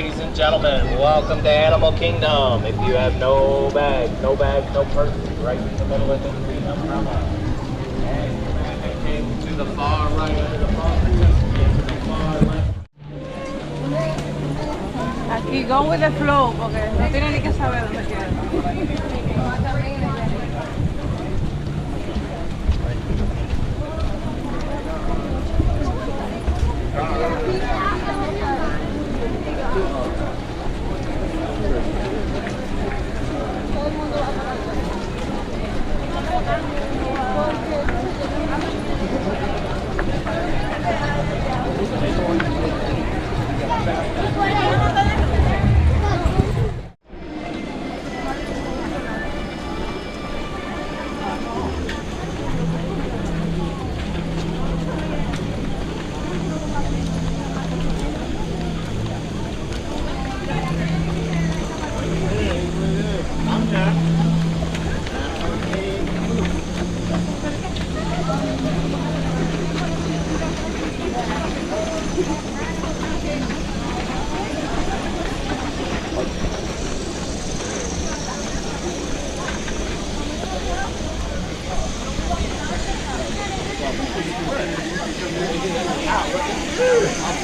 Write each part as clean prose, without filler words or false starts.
ladies and gentlemen. Welcome to Animal Kingdom. If you have no bag, no purse, right in the middle of the green umbrella. And to the far right, to the far left. Aquí, go with the flow, porque no tiene ni que saber dónde queda.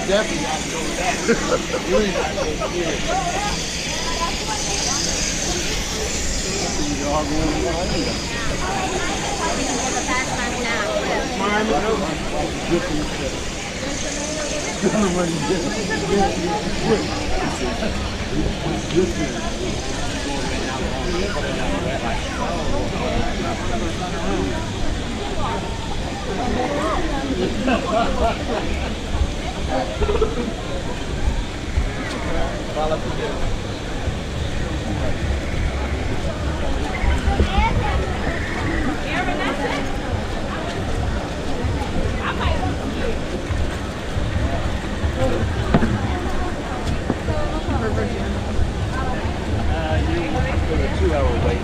Definitely got to go with that. You ain't got to go here. You are going to Fala primeiro. You a 2-hour wait.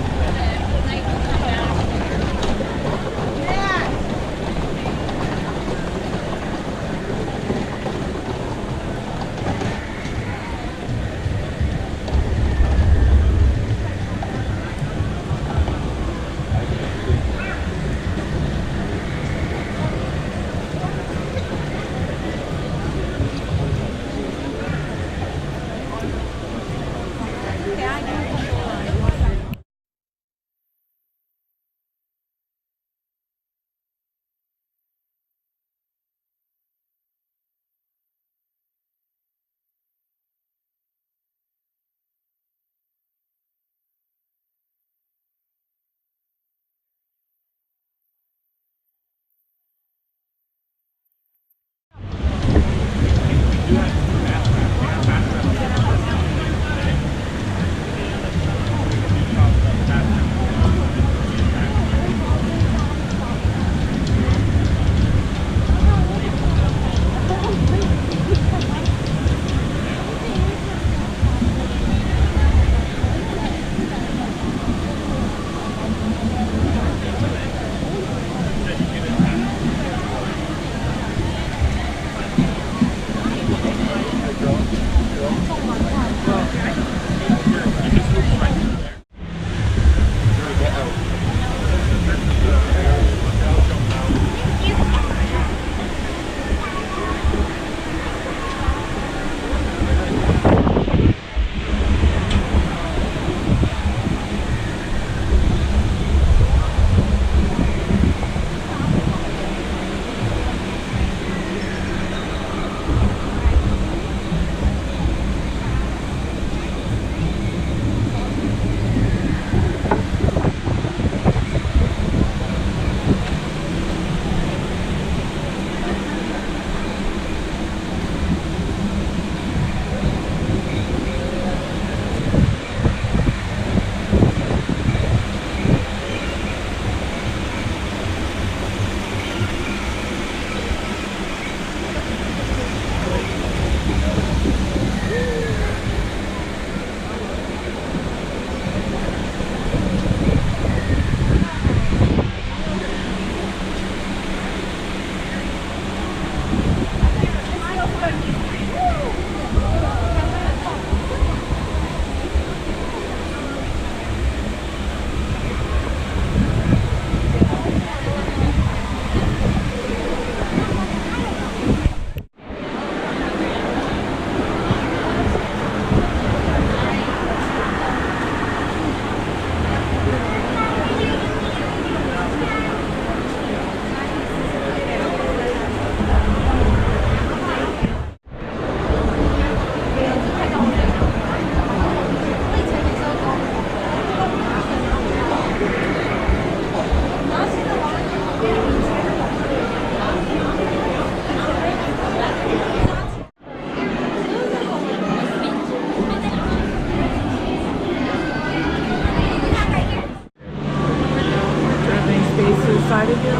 excited here.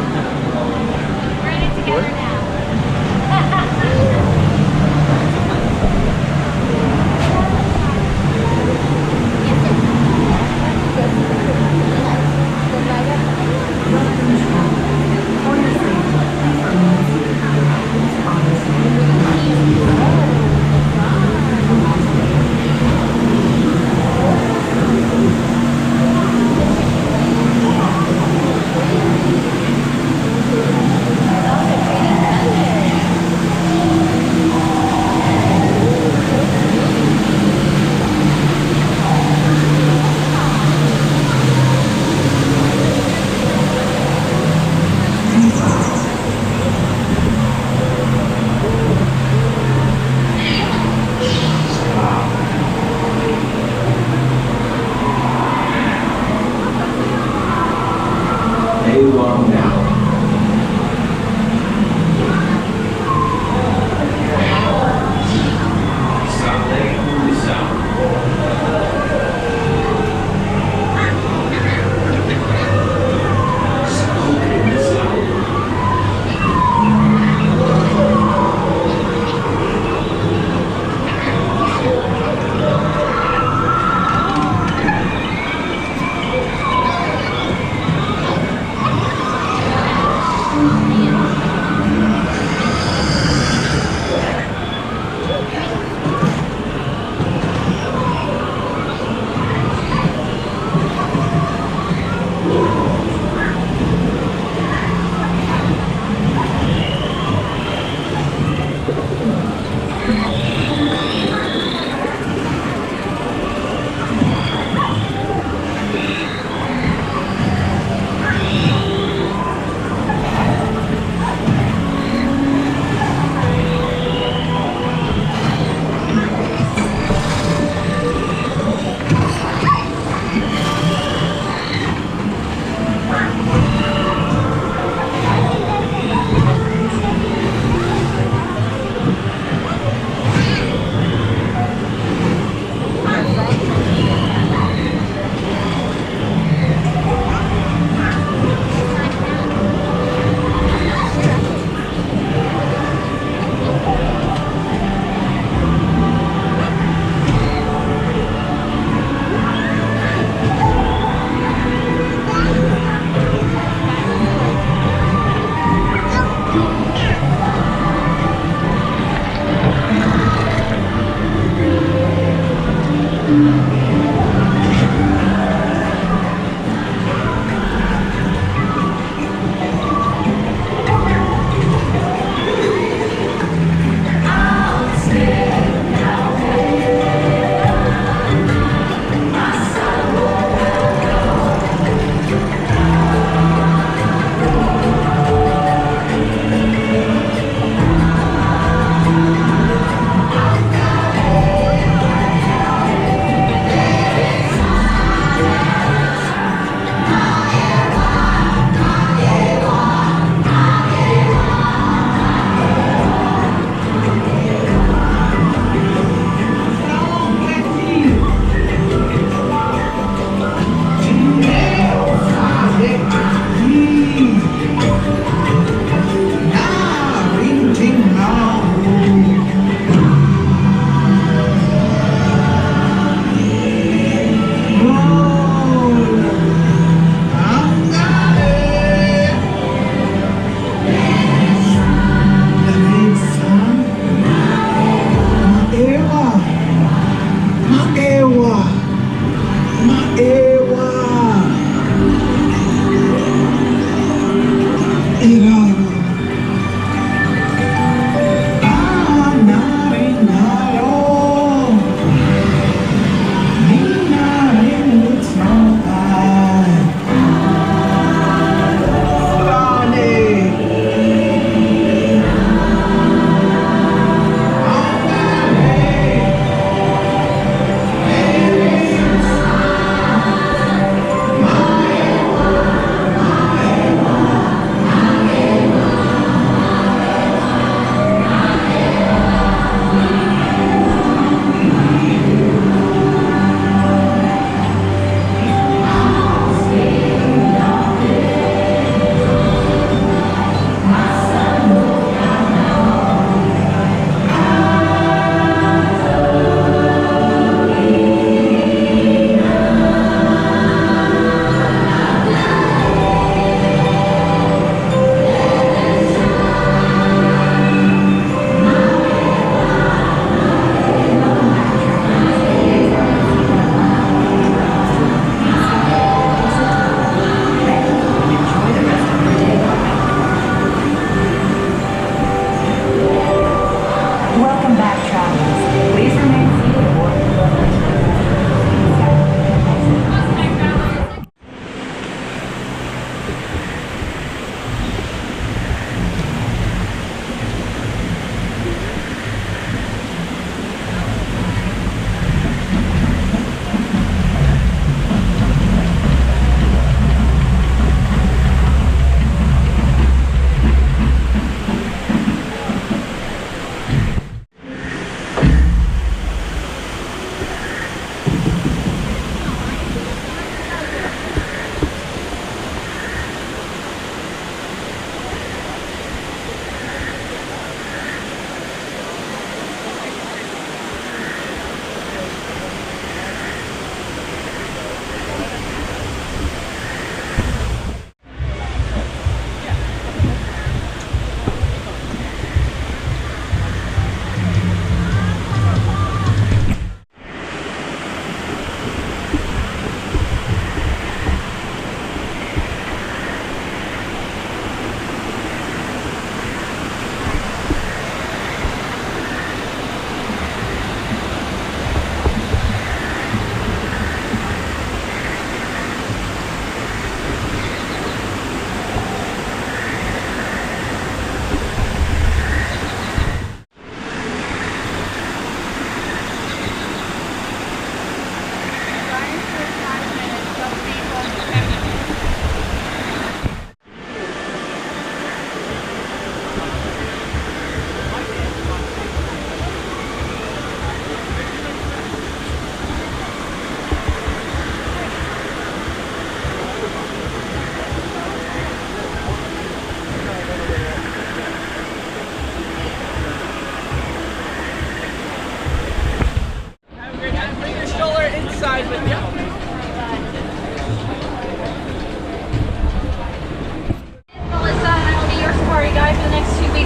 We're in it together now.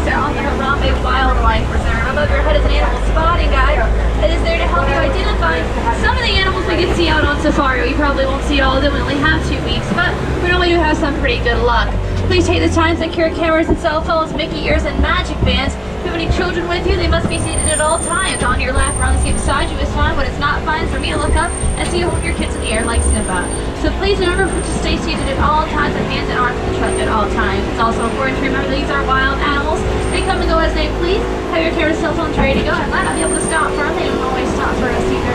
are on the Harambe Wildlife Reserve. Above your head is an animal spotting guide that is there to help you identify some of the animals we can see out on safari. We probably won't see all of them, we only have 2 weeks, but we normally do have some pretty good luck. Please take the time to secure cameras and cell phones, Mickey ears, and magic bands. If you have any children with you, they must be seated at all times. On your lap or on the seat beside you is fine, but it's not fine for me to look up and see you hold your kids in the air like Simba. So please remember to stay seated at all times with hands and arms in the truck at all times. It's also important to remember these are wild animals. They come and go as they please. Have your camera cell phones ready to go and might not be able to stop for them. They don't always stop for us either.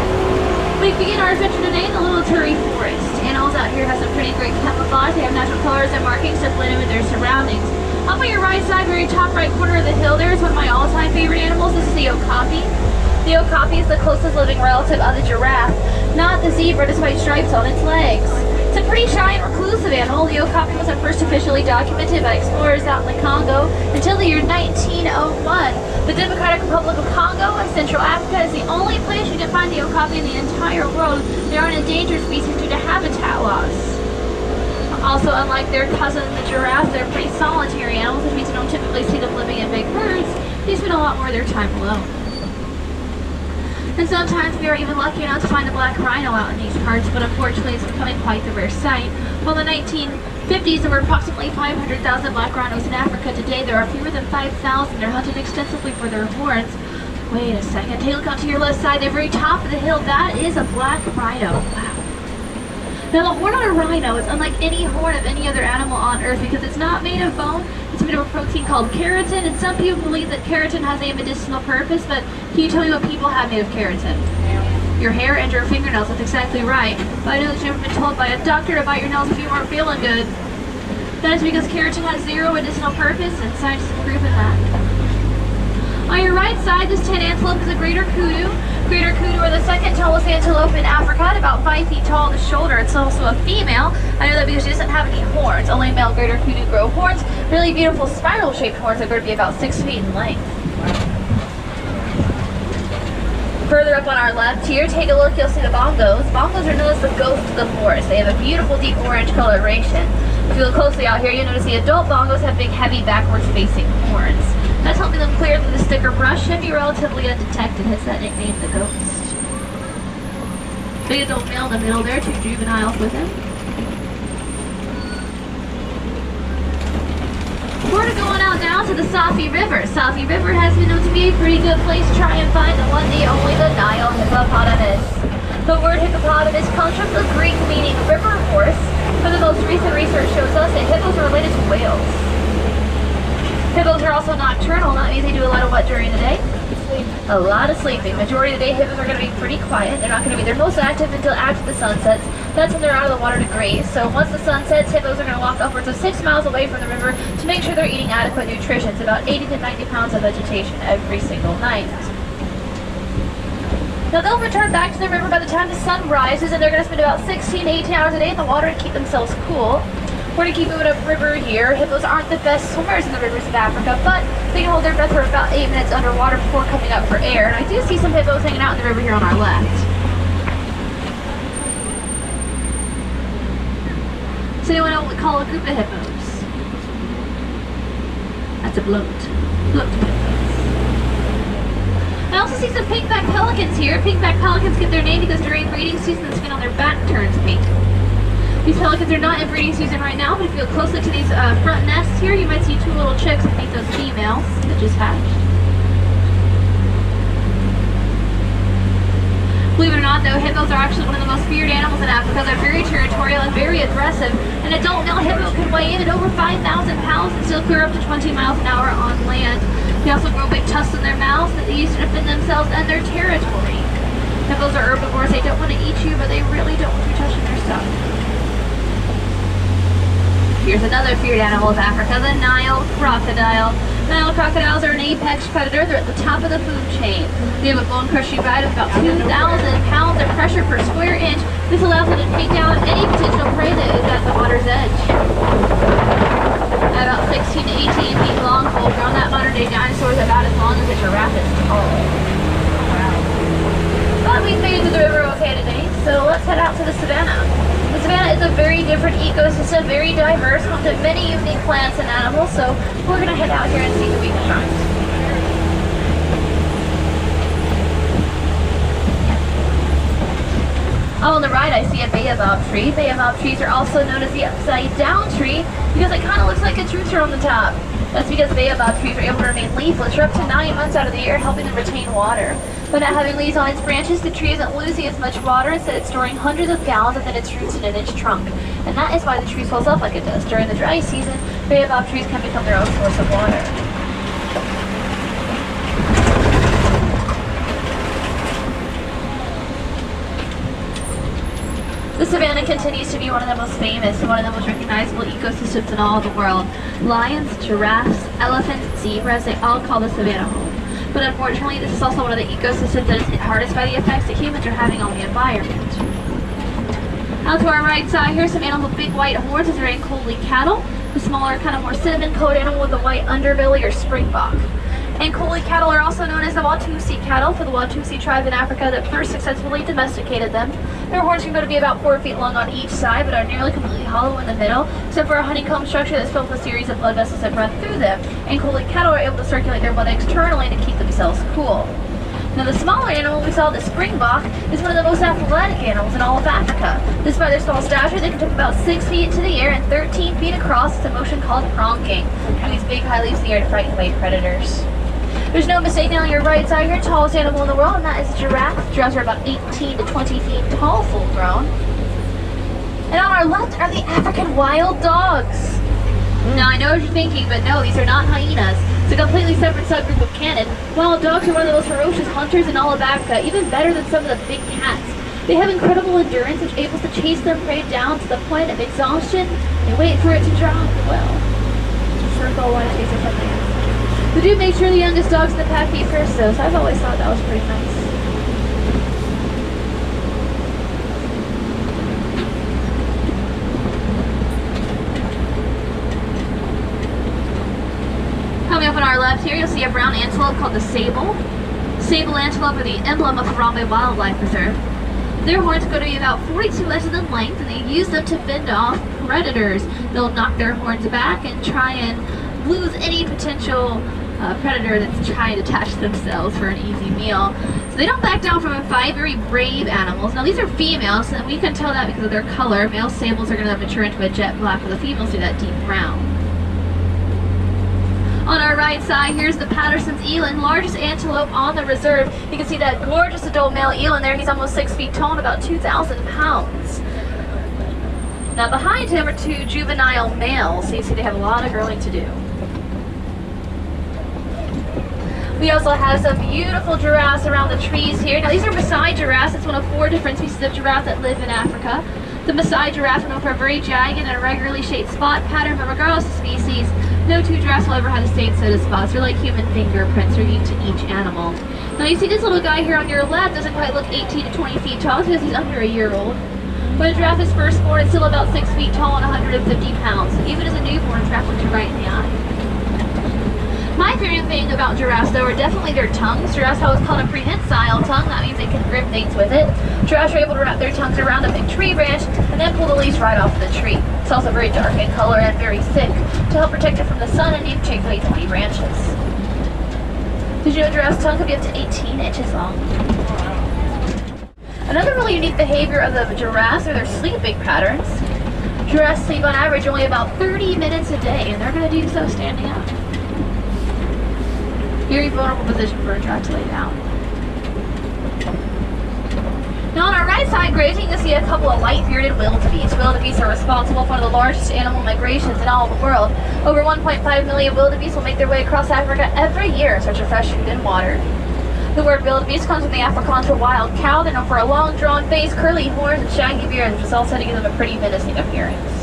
We begin our adventure today in the Little Turi Forest. Animals out here have some pretty great camouflage. They have natural colors and markings to blend in with their surroundings. Up on your right side, very top right corner of the hill, there is one of my all-time favorite animals. This is the okapi. The okapi is the closest living relative of the giraffe, not the zebra despite stripes on its legs. It's a pretty shy and reclusive animal. The okapi wasn't first officially documented by explorers out in the Congo until the year 1901. The Democratic Republic of Congo in Central Africa is the only place you can find the okapi in the entire world. They are an endangered species due to habitat loss. Also, unlike their cousin the giraffe, they're pretty solitary animals, which means you don't typically see them living in big herds. They spend a lot more of their time alone. And sometimes we are even lucky enough to find a black rhino out in these parts, but unfortunately it's becoming quite the rare sight. While in the 1950s there were approximately 500,000 black rhinos in Africa, today there are fewer than 5,000. They're hunted extensively for their horns. Wait a second, take a look onto your left side, the very top of the hill, that is a black rhino. Wow. Now the horn on a rhino is unlike any horn of any other animal on earth because it's not made of bone, it's made of a protein called keratin, and some people believe that keratin has a medicinal purpose, but can you tell me what people have made of keratin? Your hair and your fingernails, that's exactly right. But I know that you've never been told by a doctor to bite your nails if you weren't feeling good. That is because keratin has 0 medicinal purpose, and science has proven that. On your right side, this 10 antelope is a greater kudu. Greater kudu are the second tallest antelope in Africa, at about 5 feet tall at the shoulder. It's also a female. I know that because she doesn't have any horns. Only male greater kudu grow horns. Really beautiful spiral-shaped horns that are going to be about 6 feet in length. Further up on our left here, take a look, you'll see the bongos. Bongos are known as the ghosts of the forest. They have a beautiful deep orange coloration. If you look closely out here, you'll notice the adult bongos have big, heavy, backwards-facing horns. That's helping them clear through the stick or brush, should be relatively undetected, hence that nickname, the ghost. Big adult male in the middle there, 2 juveniles with him. We're going out now to the Safi River. Safi River has been known to be a pretty good place to try and find the one, the only, the Nile hippopotamus. The word hippopotamus comes from the Greek meaning river horse, but the most recent research shows us that hippos are related to whales. Hippos are also nocturnal, that means they do a lot of what during the day? A lot of sleeping. Majority of the day, hippos are going to be pretty quiet. They're not going to be their most active until after the sun sets. That's when they're out of the water to graze. So once the sun sets, hippos are going to walk upwards of 6 miles away from the river to make sure they're eating adequate nutrition. It's about 80 to 90 pounds of vegetation every single night. Now they'll return back to the river by the time the sun rises, and they're going to spend about 16 to 18 hours a day in the water to keep themselves cool. We're going to keep moving upriver here. Hippos aren't the best swimmers in the rivers of Africa, but they can hold their breath for about 8 minutes underwater before coming up for air. And I do see some hippos hanging out in the river here on our left. Does anyone know what we call a group of hippos? That's a bloat. Bloat hippos. I also see some pink-backed pelicans here. Pink-backed pelicans get their name because during breeding season the skin on their back turns pink. These pelicans are not in breeding season right now, but if you look closely to these front nests here, you might see 2 little chicks. I think those females that just hatched. Believe it or not, though, hippos are actually one of the most feared animals in Africa. They're very territorial and very aggressive. An adult male hippo can weigh in at over 5,000 pounds and still clear up to 20 miles an hour on land. They also grow big tusks in their mouths that they use to defend themselves and their territory. Hippos are herbivores. They don't want to eat you, but they really don't want you touching their stuff. Here's another feared animal of Africa, the Nile crocodile. Nile crocodiles are an apex predator. They're at the top of the food chain. They have a bone-crushing bite of about 2,000 pounds of pressure per square inch. This allows them to take down any potential prey that is at the water's edge. At about 16 to 18 feet long, full-grown, that modern-day dinosaur is about as long as a giraffe is tall. Wow. But we've made it to the river okay today, so let's head out to the savannah. The savannah is a very different ecosystem, very diverse, home to many unique plants and animals. so we're gonna head out here and see who we can find. Oh, on the right I see a baobab tree. Baobab trees are also known as the upside down tree because it kind of looks like a juicer on the top. That's because baobab trees are able to remain leafless for up to 9 months out of the year, helping them retain water. By not having leaves on its branches, the tree isn't losing as much water, instead it's storing hundreds of gallons within its roots in an inch trunk. And that is why the tree swells up like it does. During the dry season, baobab trees can become their own source of water. The savanna continues to be one of the most famous and one of the most recognizable ecosystems in all of the world. Lions, giraffes, elephants, zebras, they all call the savanna home. But unfortunately, this is also one of the ecosystems that is hit hardest by the effects that humans are having on the environment. Out to our right side, here's some animals with big white horns. These are Coley cattle. The smaller, kind of more cinnamon-colored animal with a white underbelly or springbok. And Coley cattle are also known as the Watusi cattle for the Watusi tribe in Africa that first successfully domesticated them. Their horns can go to be about 4 feet long on each side, but are nearly completely hollow in the middle, except for a honeycomb structure that's filled with a series of blood vessels that run through them. And Coley cattle are able to circulate their blood externally to keep themselves cool. Now the smaller animal we saw, the springbok, is one of the most athletic animals in all of Africa. Despite their small stature, they can jump about 6 feet into the air and 13 feet across. It's a motion called pronking. And these big high leaps in the air to frighten away predators. There's no mistake now on your right side here, tallest animal in the world, and that is a giraffe. Giraffes are about 18 to 20 feet tall, full grown. And on our left are the African wild dogs. Now I know what you're thinking, but no, these are not hyenas. It's a completely separate subgroup of canin. Wild dogs are one of the most ferocious hunters in all of Africa, even better than some of the big cats. They have incredible endurance, which enables to chase their prey down to the point of exhaustion. They wait for it to drop. Well, circle one chase or something. We do make sure the youngest dogs in the pack eat first, though, so I've always thought that was pretty nice. Coming up on our left here, you'll see a brown antelope called the sable. Sable antelope are the emblem of Harambe Wildlife Reserve. Their horns go to be about 42 inches in length, and they use them to fend off predators. They'll knock their horns back and try and lose any potential predator that's trying to attach themselves for an easy meal. So they don't back down from a fight. Very brave animals. Now these are females, and we can tell that because of their color. Male sables are going to mature into a jet black, while the females do that deep brown. On our right side, here's the Patterson's eland, largest antelope on the reserve. You can see that gorgeous adult male eland there. He's almost 6 feet tall and about 2,000 pounds. Now behind him are 2 juvenile males, so you see they have a lot of growing to do. We also have some beautiful giraffes around the trees here. Now these are Maasai giraffes. It's one of 4 different species of giraffe that live in Africa. The Maasai giraffe is known for a very jagged and irregularly shaped spot pattern, but regardless of species, no 2 giraffes will ever have the same set of spots. They're like human fingerprints, are unique to each animal. Now you see this little guy here on your left doesn't quite look 18 to 20 feet tall because he's under a year old. When a giraffe is first born, it's still about 6 feet tall and 150 pounds. So even as a newborn, giraffe looks you right in the eye. My favorite thing about giraffes, though, are definitely their tongues. Giraffes have what's called a prehensile tongue. That means they can grip things with it. Giraffes are able to wrap their tongues around a big tree branch and then pull the leaves right off the tree. It's also very dark in color and very thick to help protect it from the sun and even shade these woody branches. Did you know a giraffe's tongue could be up to 18 inches long? Another really unique behavior of the giraffes are their sleeping patterns. Giraffes sleep on average only about 30 minutes a day, and they're going to do so standing up. Very vulnerable position for a giraffe to lay down. Now on our right side grazing, you'll see a couple of light-bearded wildebeest. Wildebeest are responsible for one of the largest animal migrations in all of the world. Over 1.5 million wildebeest will make their way across Africa every year in search of fresh food and water. The word wildebeest comes from the Afrikaans for wild cow. They're known for a long, drawn face, curly horns, and shaggy beard, which results in giving them a pretty menacing appearance.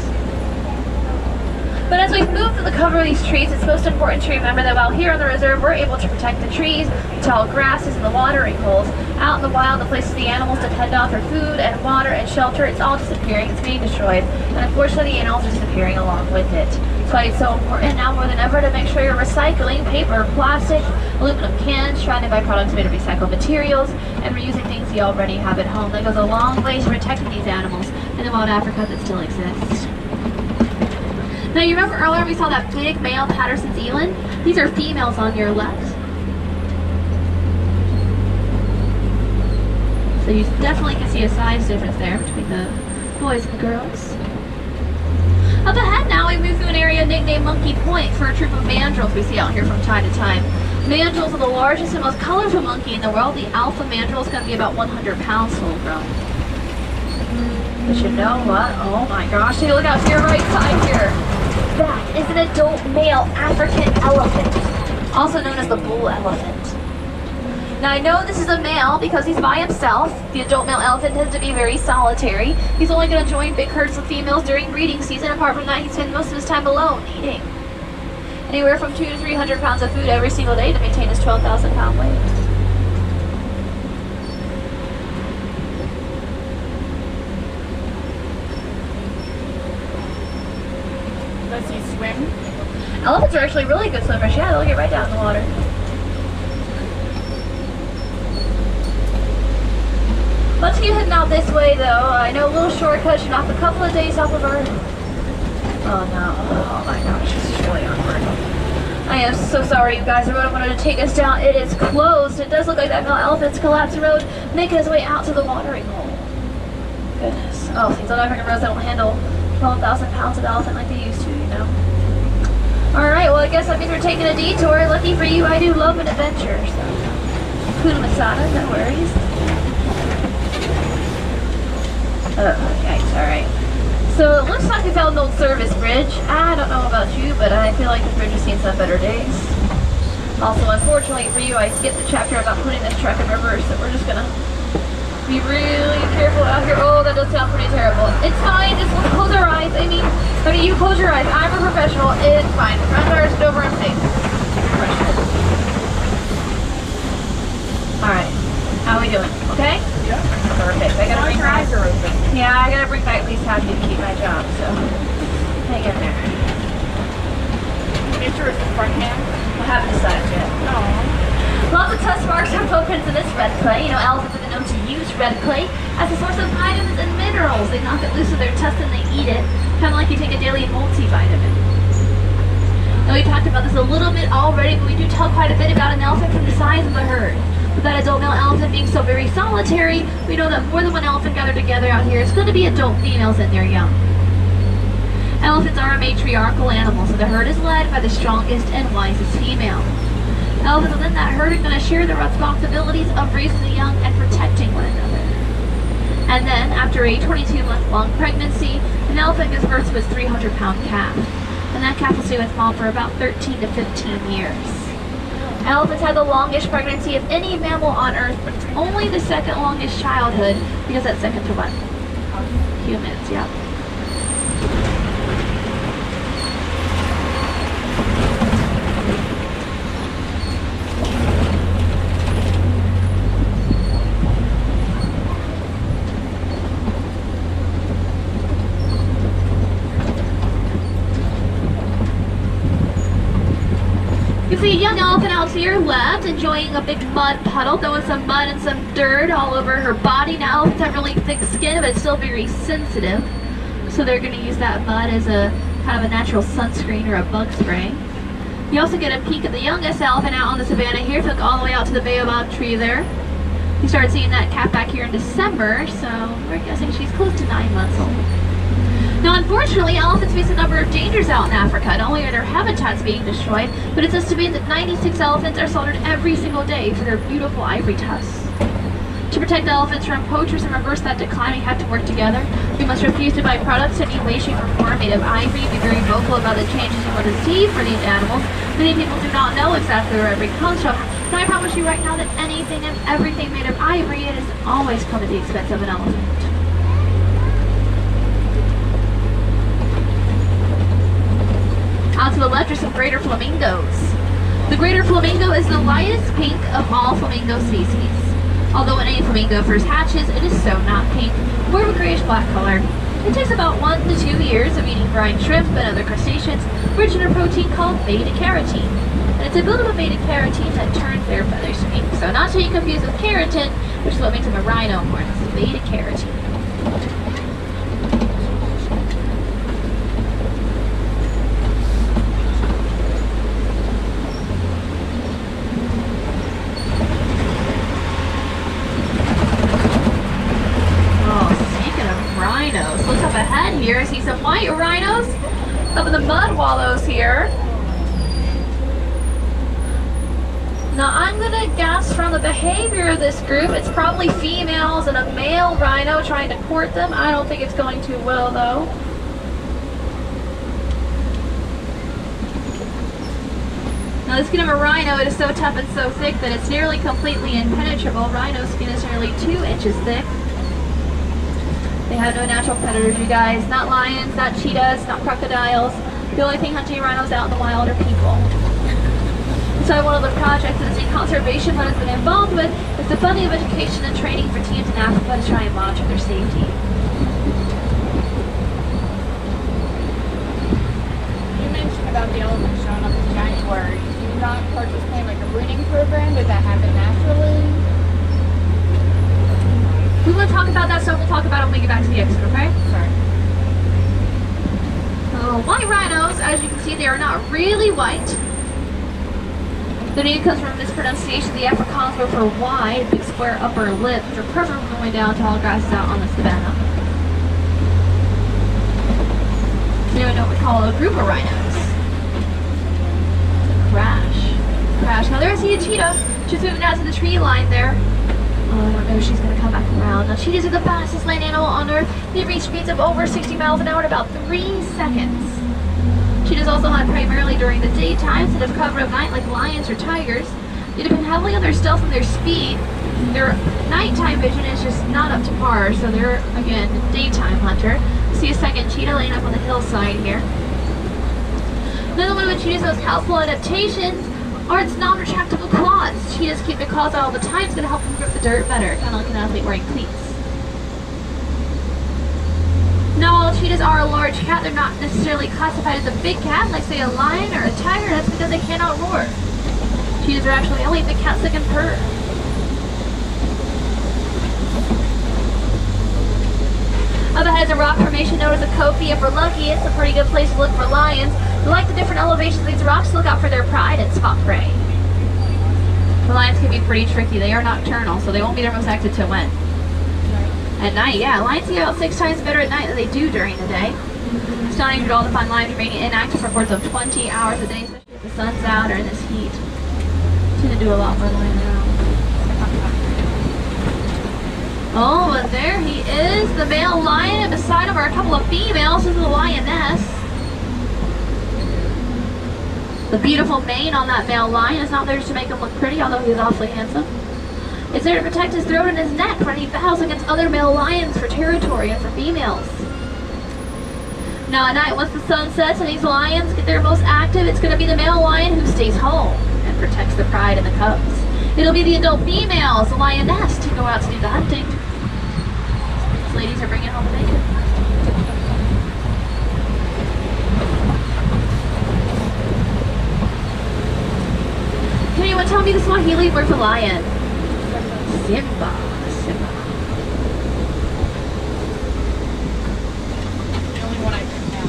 But as we move through the cover of these trees, it's most important to remember that while here on the reserve, we're able to protect the trees, the tall grasses, and the watering holes. Out in the wild, the places the animals depend on for food and water and shelter, it's all disappearing, it's being destroyed, and unfortunately the animals are disappearing along with it. That's why it's so important now more than ever to make sure you're recycling paper, plastic, aluminum cans, trying to buy products made of recycled materials, and reusing things you already have at home. That goes a long way to protecting these animals in the wild Africa that still exists. Now you remember earlier we saw that big male Patterson's eland? These are females on your left. So you definitely can see a size difference there between the boys and the girls. Up ahead now, we move through an area nicknamed Monkey Point for a troop of mandrills we see out here from time to time. Mandrills are the largest and most colorful monkey in the world. The alpha mandrill is going to be about 100 pounds full grown. But you know what? Oh my gosh, take a look out to your right side here. That is an adult male African elephant, also known as the bull elephant. Now I know this is a male because he's by himself. The adult male elephant tends to be very solitary. He's only going to join big herds of females during breeding season. Apart from that, he spends most of his time alone, eating. Anywhere from 200 to 300 pounds of food every single day to maintain his 12,000 pound weight. Does he swim? Elephants are actually really good swimmers. Yeah, they'll get right down in the water. Let's keep heading out this way though. I know a little shortcut should knock a couple of days off of our... Oh no. Oh my gosh, this is really awkward. I am so sorry you guys. The road wanted to take us down. It is closed. It does look like that male elephant's collapsed the road, making his way out to the watering hole. Goodness. Oh, these other African roads that don't handle 12,000 pounds of elephant like they used to, you know. Alright, well I guess that means we're taking a detour. Lucky for you, I do love an adventure, so... Kuna Masada, no worries. Oh, yikes, alright. So it looks like we found an old service bridge. I don't know about you, but I feel like this bridge has seen some better days. Also, unfortunately for you, I skipped the chapter about putting this truck in reverse, so we're just gonna be really careful out here. Oh, that does sound pretty terrible. It's fine, just let's close our eyes. I mean, you close your eyes. I'm a professional. It's fine. Run tires over, I'm safe. Alright. How are we doing? Okay? Yeah. Perfect. I gotta bring Your eyes are open. Yeah, I gotta bring back at least half you to keep my job, so hang in there. Is yours front hand? I haven't decided yet. Oh. Lots of tusk marks and footprints in this red clay. You know, elephants have been known to use red clay as a source of vitamins and minerals. They knock it loose with their tusks and they eat it, kind of like you take a daily multivitamin. Now we talked about this a little bit already, but we do tell quite a bit about an elephant from the size of the herd. With that adult male elephant being so very solitary, we know that more than one elephant gathered together out here is going to be adult females and their young. Elephants are a matriarchal animal, so the herd is led by the strongest and wisest female. Elephants within that herd are going to share the responsibilities of raising the young and protecting one another. And then, after a 22-month-long pregnancy, an elephant gives birth to its 300-pound calf. And that calf will stay with mom for about 13 to 15 years. Elephants have the longest pregnancy of any mammal on Earth, but it's only the second longest childhood, because that's second to what? Humans, yeah. You can see a young elephant out to your left, enjoying a big mud puddle, throwing some mud and some dirt all over her body. Now elephants have really thick skin, but it's still very sensitive. So they're going to use that mud as a kind of a natural sunscreen or a bug spray. You also get a peek at the youngest elephant out on the savannah here. If you look all the way out to the baobab tree there. You started seeing that calf back here in December, so we're guessing she's close to 9 months old. Now, unfortunately, elephants face a number of dangers out in Africa. Not only are their habitats being destroyed, but it's estimated that 96 elephants are slaughtered every single day for their beautiful ivory tusks. To protect elephants from poachers and reverse that decline, we have to work together. We must refuse to buy products in any way, shape, or form made of ivory. Be very vocal about the changes we want to see for these animals. Many people do not know exactly where ivory comes from. And I promise you right now that anything and everything made of ivory, it has always come at the expense of an elephant. Out to the left are some greater flamingos. The greater flamingo is the lightest pink of all flamingo species. Although when any flamingo first hatches, it is so not pink, more of a grayish-black color. It takes about 1 to 2 years of eating brine shrimp and other crustaceans, rich in a protein called beta-carotene. And it's a buildup of beta-carotene that turns their feathers pink. So not to be confused with keratin, which is what makes them a rhino horn. It's beta-carotene. guess from the behavior of this group, it's probably females and a male rhino trying to court them. I don't think it's going too well though. Now the skin of a rhino, it is so tough and so thick that it's nearly completely impenetrable. Rhino skin is nearly 2 inches thick. They have no natural predators, you guys. Not lions, not cheetahs, not crocodiles. The only thing hunting rhinos out in the wild are people. So one of the projects that the Conservation Fund has been involved with is the funding of education and training for teams in Africa to try and monitor their safety. You mentioned about the elephants showing up in January. Do you not participate in like a breeding program? Does that happen naturally? We want to talk about that stuff. We'll talk about it when we get back to the exit, okay? Sorry. White rhinos, as you can see, they are not really white. The name comes from a mispronunciation of the Afrikaans word for wide, big square upper lip, which are perfect for going down tall grasses out on the savanna. So now we know what we call a group of rhinos. Crash. Now there's the cheetah. She's moving out to the tree line there. Oh, I don't know if she's going to come back around. Now, cheetahs are the fastest land animal on Earth. They reach speeds of over 60 miles an hour in about 3 seconds. Cheetahs also hunt primarily during the daytime instead of cover of night like lions or tigers. They depend heavily on their stealth and their speed. Their nighttime vision is just not up to par, so they're, again, a daytime hunter. See a second cheetah laying up on the hillside here. Another one of the cheetah's most helpful adaptations are its non-retractable claws. Cheetahs keep their claws out all the time. It's going to help them grip the dirt better, kind of like an athlete wearing cleats. Now, while cheetahs are a large cat, they're not necessarily classified as a big cat, like say a lion or a tiger. That's because they cannot roar. Cheetahs are actually only big cats that can purr. Up ahead is a rock formation known as a kopje. If we're lucky, it's a pretty good place to look for lions. They like the different elevations of these rocks to look out for their pride and spot prey. The lions can be pretty tricky. They are nocturnal, so they won't be their most active till when? At night, yeah. Lions see about 6 times better at night than they do during the day. It's not unusual to find lions remaining inactive for upwards of 20 hours a day, especially if the sun's out or in this heat. Tend to do a lot more lying around. Oh, and there he is, the male lion, and beside him are a couple of females. This is the lioness. The beautiful mane on that male lion is not there just to make him look pretty, although he is awfully handsome. It's there to protect his throat and his neck when he battles against other male lions for territory and for females. Now at night, once the sun sets and these lions get their most active, it's going to be the male lion who stays home and protects the pride and the cubs. It'll be the adult females, the lioness, to go out to do the hunting. These ladies are bringing home the bacon. Can anyone tell me the Swahili word for lion? Simba. The only one I can now.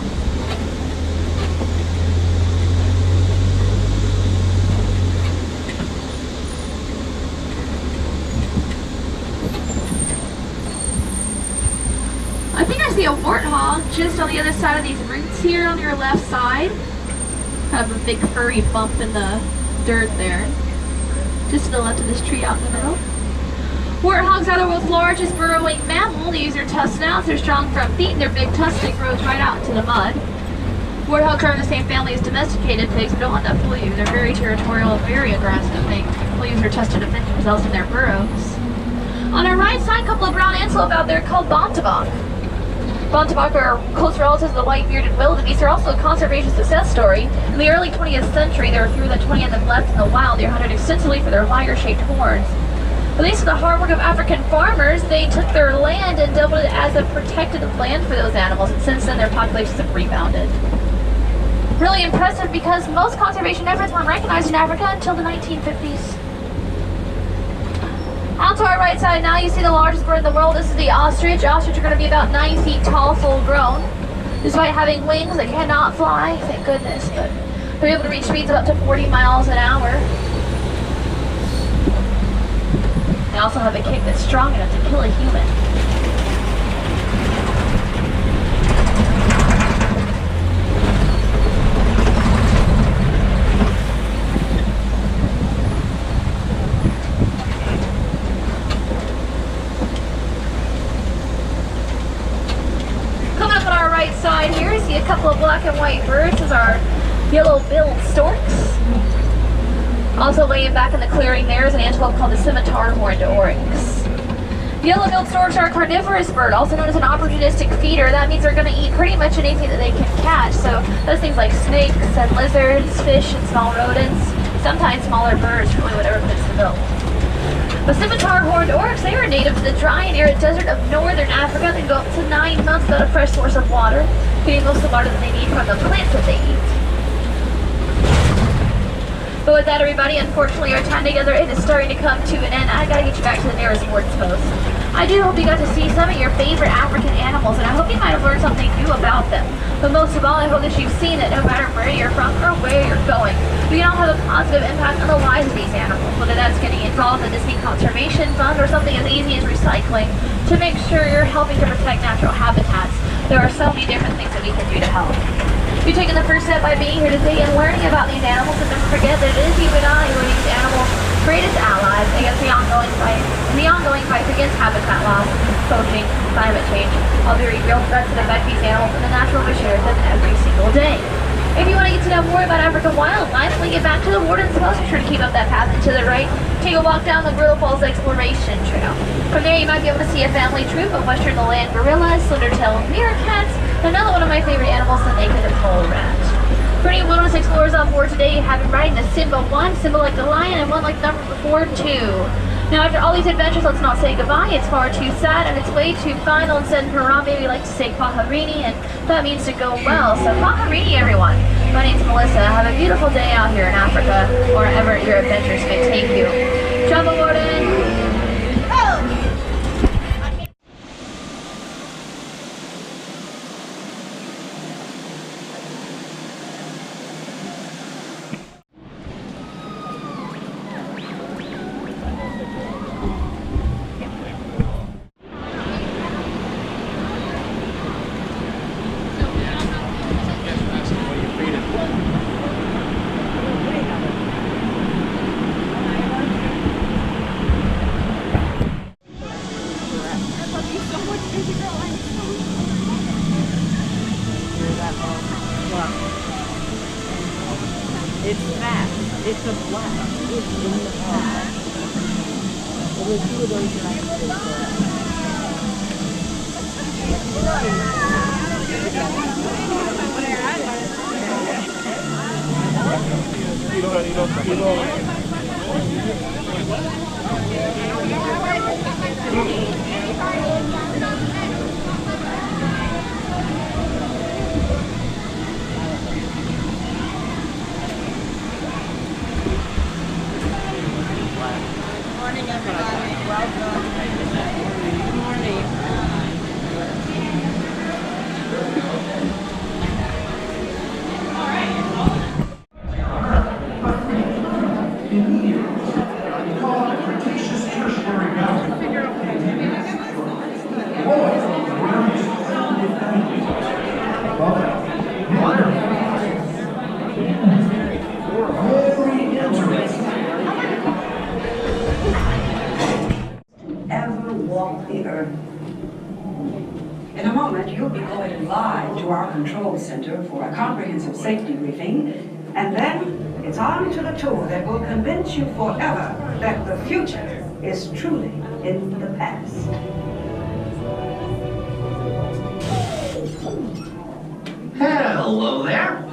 I think I see a warthog just on the other side of these roots here on your left side. Kind of a big furry bump in the dirt there. Just to the left of this tree out in the middle. Warthogs are the world's largest burrowing mammal. They use their tough snouts, their strong front feet, and their big tusks that grows right out into the mud. Warthogs are in the same family as domesticated pigs, but don't let that fool you. They're very territorial and very aggressive. They will use their tusks to defend themselves in their burrows. On our right side, a couple of brown antelope out there called bontebok. Bontebok are close relatives of the white-bearded wildebeest. They're also a conservation success story. In the early 20th century, there were fewer than 20 of them left in the wild. They were hunted extensively for their lyre-shaped horns. But thanks to the hard work of African farmers, they took their land and doubled it as a protected land for those animals, and since then their populations have rebounded. Really impressive because most conservation efforts weren't recognized in Africa until the 1950s. Out to our right side now, you see the largest bird in the world. This is the ostrich. Ostrich are going to be about 9 feet tall, full grown. Despite having wings, they cannot fly, thank goodness, but they're able to reach speeds of up to 40 miles an hour. They also have a kick that's strong enough to kill a human. white birds is our yellow-billed storks. Also laying back in the clearing there is an antelope called the scimitar horned oryx. Yellow-billed storks are a carnivorous bird, also known as an opportunistic feeder. That means they're going to eat pretty much anything that they can catch. So those things like snakes and lizards, fish and small rodents, sometimes smaller birds, really whatever fits the bill. The scimitar horned oryx, they are native to the dry and arid desert of northern Africa. They go up to 9 months without a fresh source of water, getting most of the water that they need from the plants that they eat. But with that, everybody, unfortunately our time together it is starting to come to an end. I gotta get you back to the nearest sports post. I do hope you got to see some of your favorite African animals, and I hope you might have learned something new about them. But most of all, I hope that you've seen that no matter where you're from or where you're going, we can all have a positive impact on the lives of these animals, whether that's getting involved in the Disney Conservation Fund or something as easy as recycling to make sure you're helping to protect natural habitats. There are so many different things that we can do to help. You're taking the first step by being here today and learning about these animals, and don't forget that it is you and I who are these animals' greatest allies against the ongoing fight against habitat loss, poaching, climate change, all the real threats that affect these animals and the natural we share with them every single day. If you want to get to know more about African wildlife, when you get back to the Warden's Post, be sure to keep up that path and to the right. Take a walk down the Gorilla Falls Exploration Trail. From there, you might be able to see a family troop of western land gorillas, slender-tailed meerkats, and another one of my favorite animals, the naked pole rat. For any wilderness explorers on board today, you have been riding the Simba 1, Simba like the lion, and one like number 4, 2. Now, after all these adventures, let's not say goodbye. It's far too sad, and it's way too final. Instead, in Harambe, we like to say Paharini, and that means to go well. So, Paharini, everyone. My name's Melissa. Have a beautiful day out here in Africa, or wherever your adventures may take you. Travel Warden! It's fat. It's a black. It's in the past. There were 2 of those black Morning, everybody. Welcome. Good morning. The earth. In a moment, you'll be going live to our control center for a comprehensive safety briefing, and then it's on to the tour that will convince you forever that the future is truly in the past. Hello there.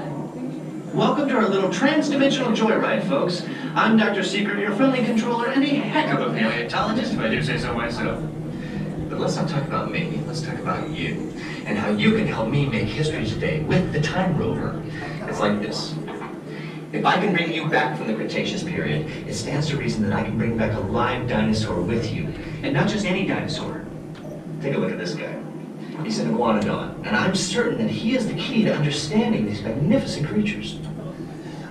Welcome to our little trans-dimensional joyride, folks. I'm Dr. Secret, your friendly controller, and a heck of a paleontologist, if I do say so myself. But let's not talk about me, let's talk about you, and how you can help me make history today with the Time Rover. It's like this. If I can bring you back from the Cretaceous period, it stands to reason that I can bring back a live dinosaur with you, and not just any dinosaur. Take a look at this guy. He's an iguanodon, and I'm certain that he is the key to understanding these magnificent creatures.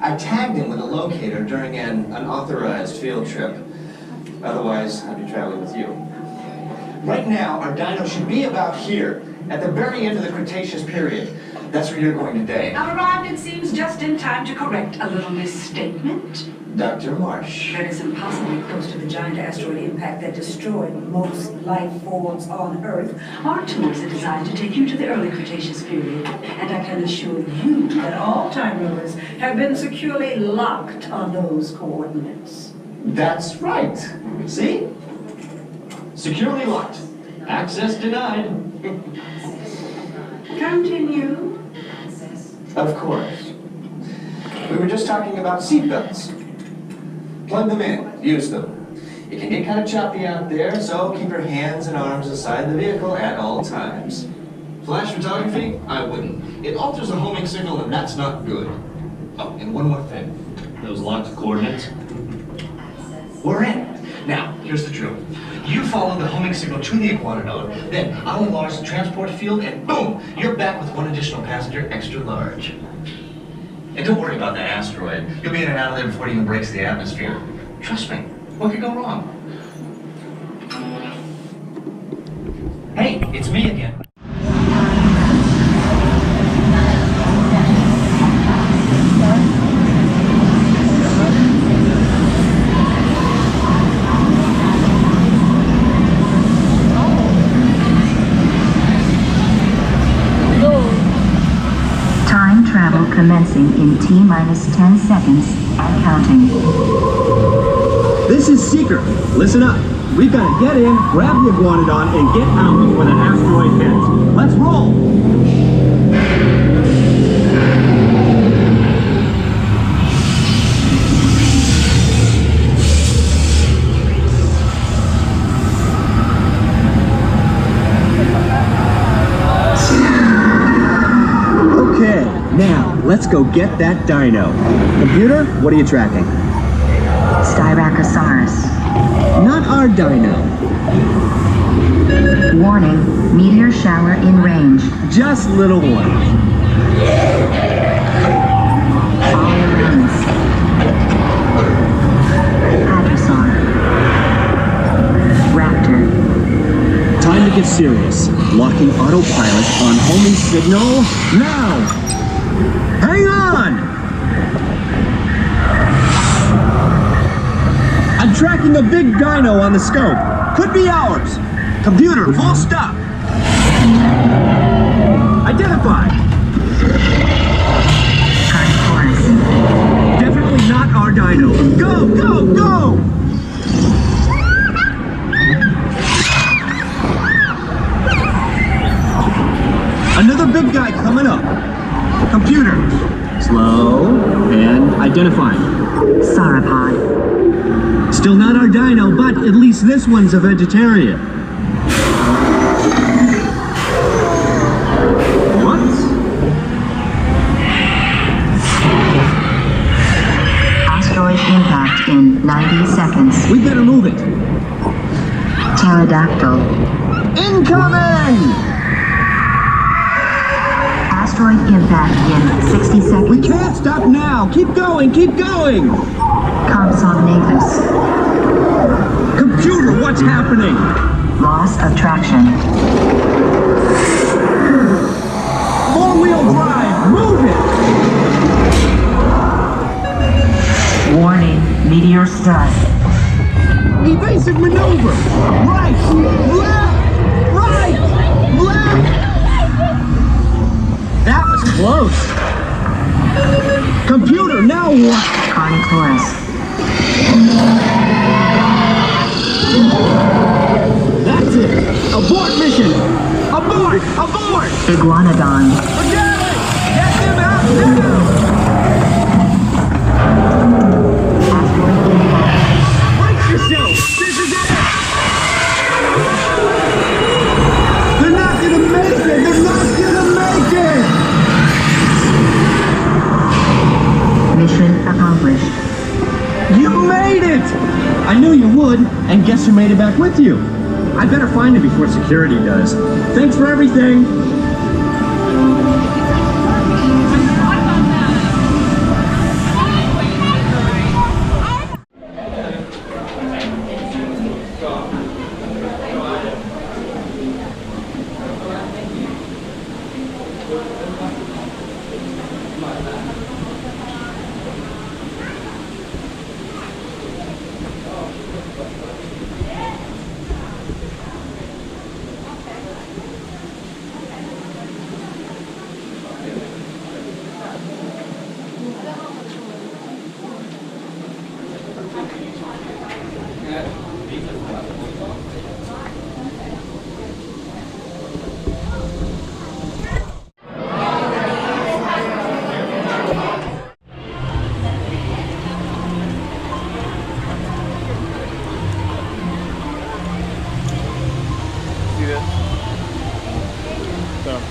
I tagged him with a locator during an unauthorized field trip. Otherwise, I'd be traveling with you. Right now, our dino should be about here, at the very end of the Cretaceous period. That's where you're going today. I've arrived, it seems, just in time to correct a little misstatement. Dr. Marsh. That is impossibly close to the giant asteroid impact that destroyed most life forms on Earth. Our tours are designed to take you to the early Cretaceous period, and I can assure you that all time rollers have been securely locked on those coordinates. That's right. See? Securely locked. Access denied. Continue. Of course. We were just talking about seatbelts. Plug them in. Use them. It can get kind of choppy out there, so keep your hands and arms aside the vehicle at all times. Flash photography? I wouldn't. It alters the homing signal, and that's not good. Oh, and one more thing. Those locked coordinates? We're in. Now, here's the drill. You follow the homing signal to the Iguanodon, then I'll enlarge the transport field, and boom! You're back with one additional passenger, extra large. And don't worry about that asteroid. You'll be in and out of there before it even breaks the atmosphere. Trust me, what could go wrong? Hey, it's me again. Travel commencing in T-minus 10 seconds and counting. This is Seeker. Listen up. We've got to get in, grab the Iguanodon, and get out before that asteroid hits. Let's roll! Now, let's go get that dino. Computer, what are you tracking? Styracosaurus. Not our dino. Warning, meteor shower in range. Just little one. Follow Hadrosaur. Raptor. Time to get serious. Locking autopilot on homing signal now! Hang on! I'm tracking a big dino on the scope. Could be ours. Computer, full stop. Identify. Definitely not our dino. Go, go, go! Another big guy coming up. Computer. Slow and identify. Sauropod. Still not our dino, but at least this one's a vegetarian. What? Asteroid impact in 90 seconds. We better move it. Pterodactyl. Incoming! Asteroid impact in 60 seconds. We can't stop now. Keep going, keep going. Compsognathus. Computer, what's happening? Loss of traction. Four-wheel drive, move it. Warning, meteor strike. Evasive maneuver. Right, left, right, left. That was close. Computer, now what? Carnotaurus. That's it. Abort mission. Abort, abort. Iguanodon. Forget it. Get him out now. Asteroid impact. Brace yourself. This is it. They're not gonna make it. They're not gonna make it. Mission accomplished. You made it! I knew you would, and guess who made it back with you? I better find it before security does. Thanks for everything! See this? So.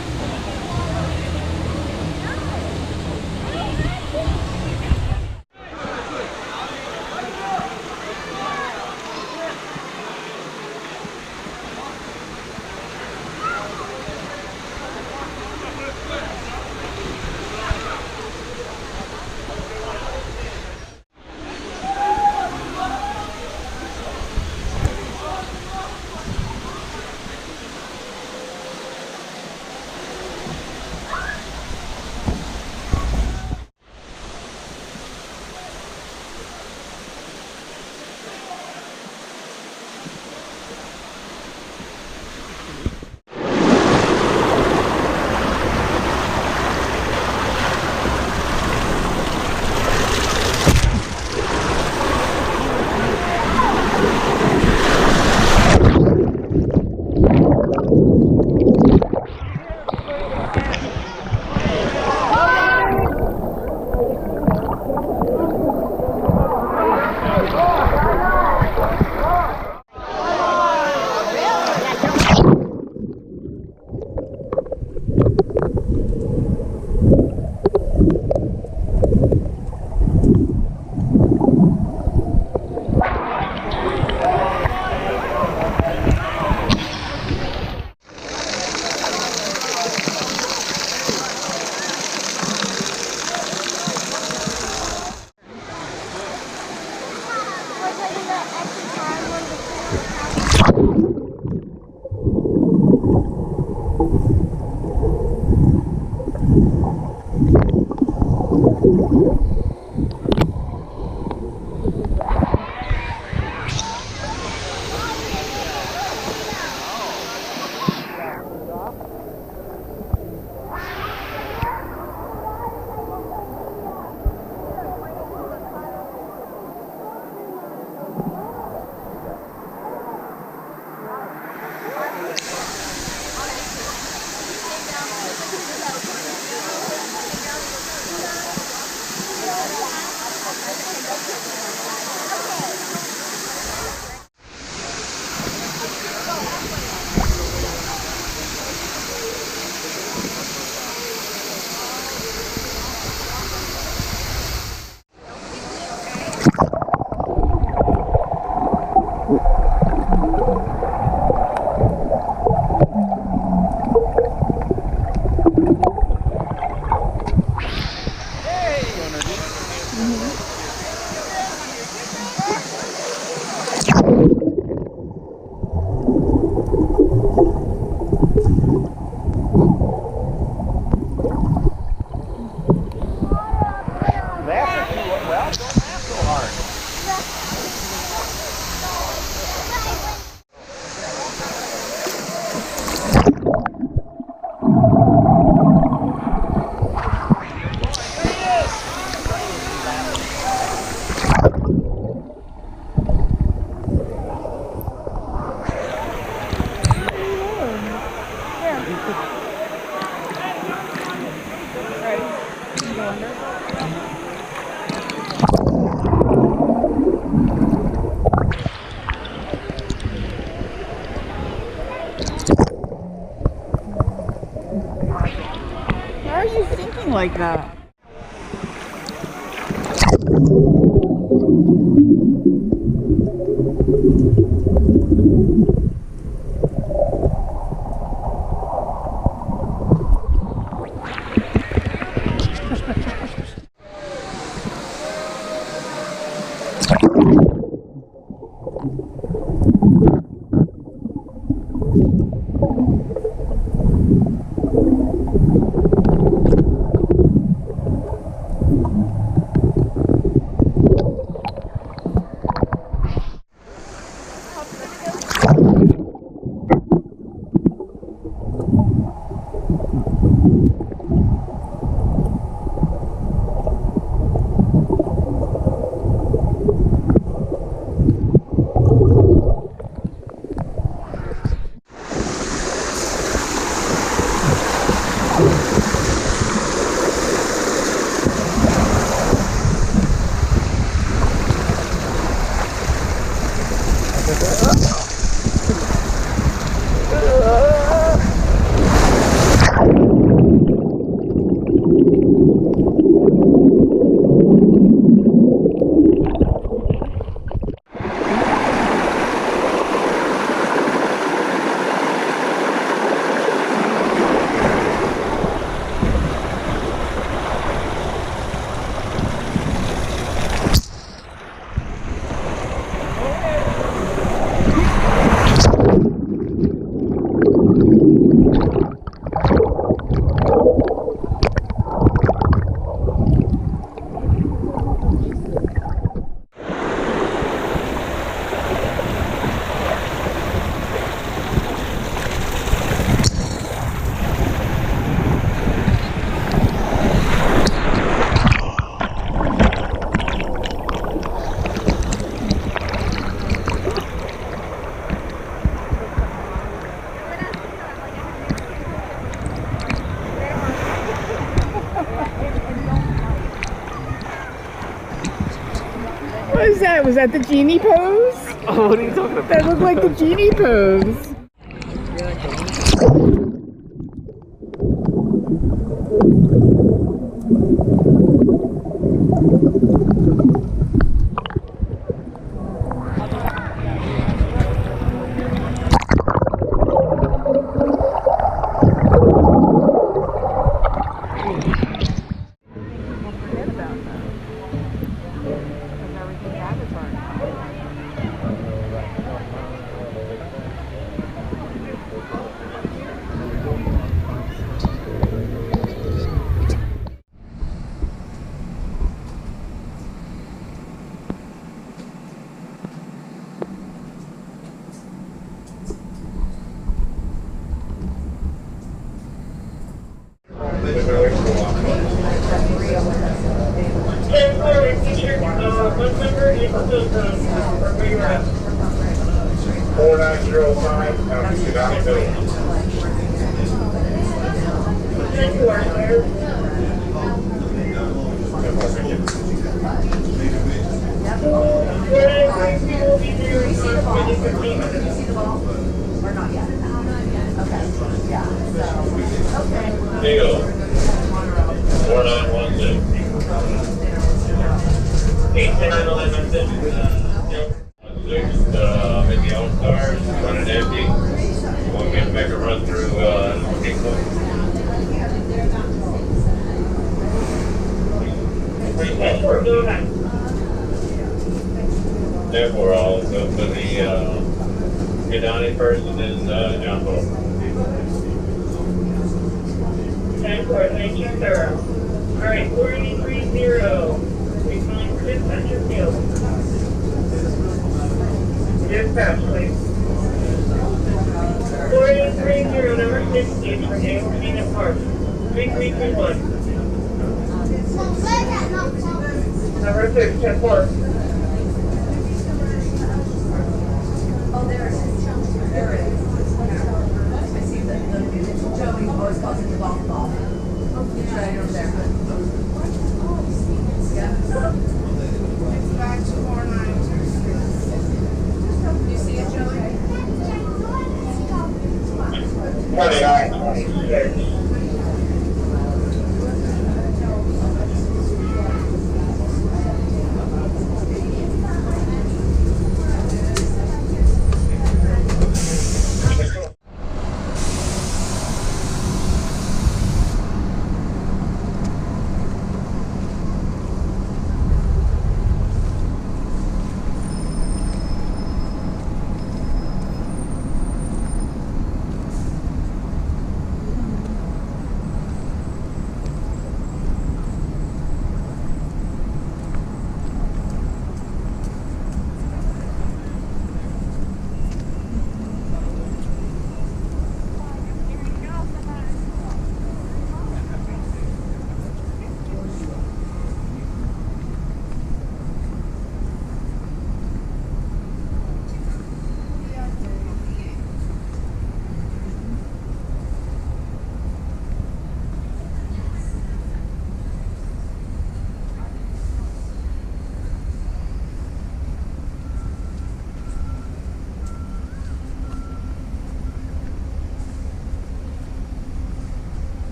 Why are you thinking like that? What is that? Was that the genie pose? Oh, what are you talking about? That looked like the genie pose. Deal. 4916. 8911. In the All Stars, running empty. We'll get back a run through Kingsville. Therefore, I'll go for the Gadani first and then John Bull. 10-4, thank you, sir. All right, 4830. We find dispatcher field. Dispatch, please. 4830, number 60 for James Keenan Park. 3321. Number 6, 10-4. Oh, there it is. There it is. I see that the Joey always calls it the golf ball. It's right over there. Yeah. It's back to 492. You see it, Joey? 2926.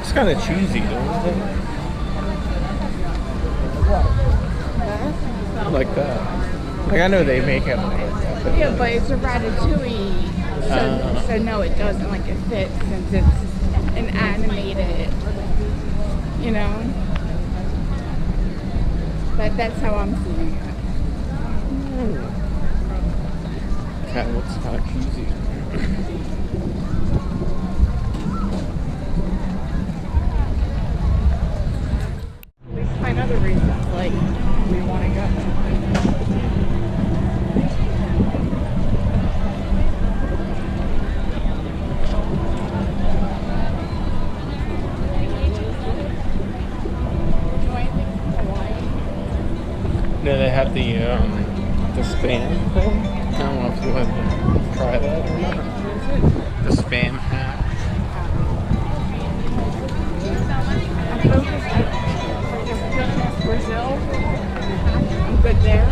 looks kind of cheesy, doesn't it? Like that. Like I know they make it like that. But Yeah, but it's a ratatouille. So no, it doesn't. Like it fits since it's an animated, you know? But that's how I'm seeing it. Kind of looks kind of cheesy. We find other reasons, like we want to go. No, they have the spam thing. I don't know if you want to try that or not. The spam hat. Brazil. I'm good there.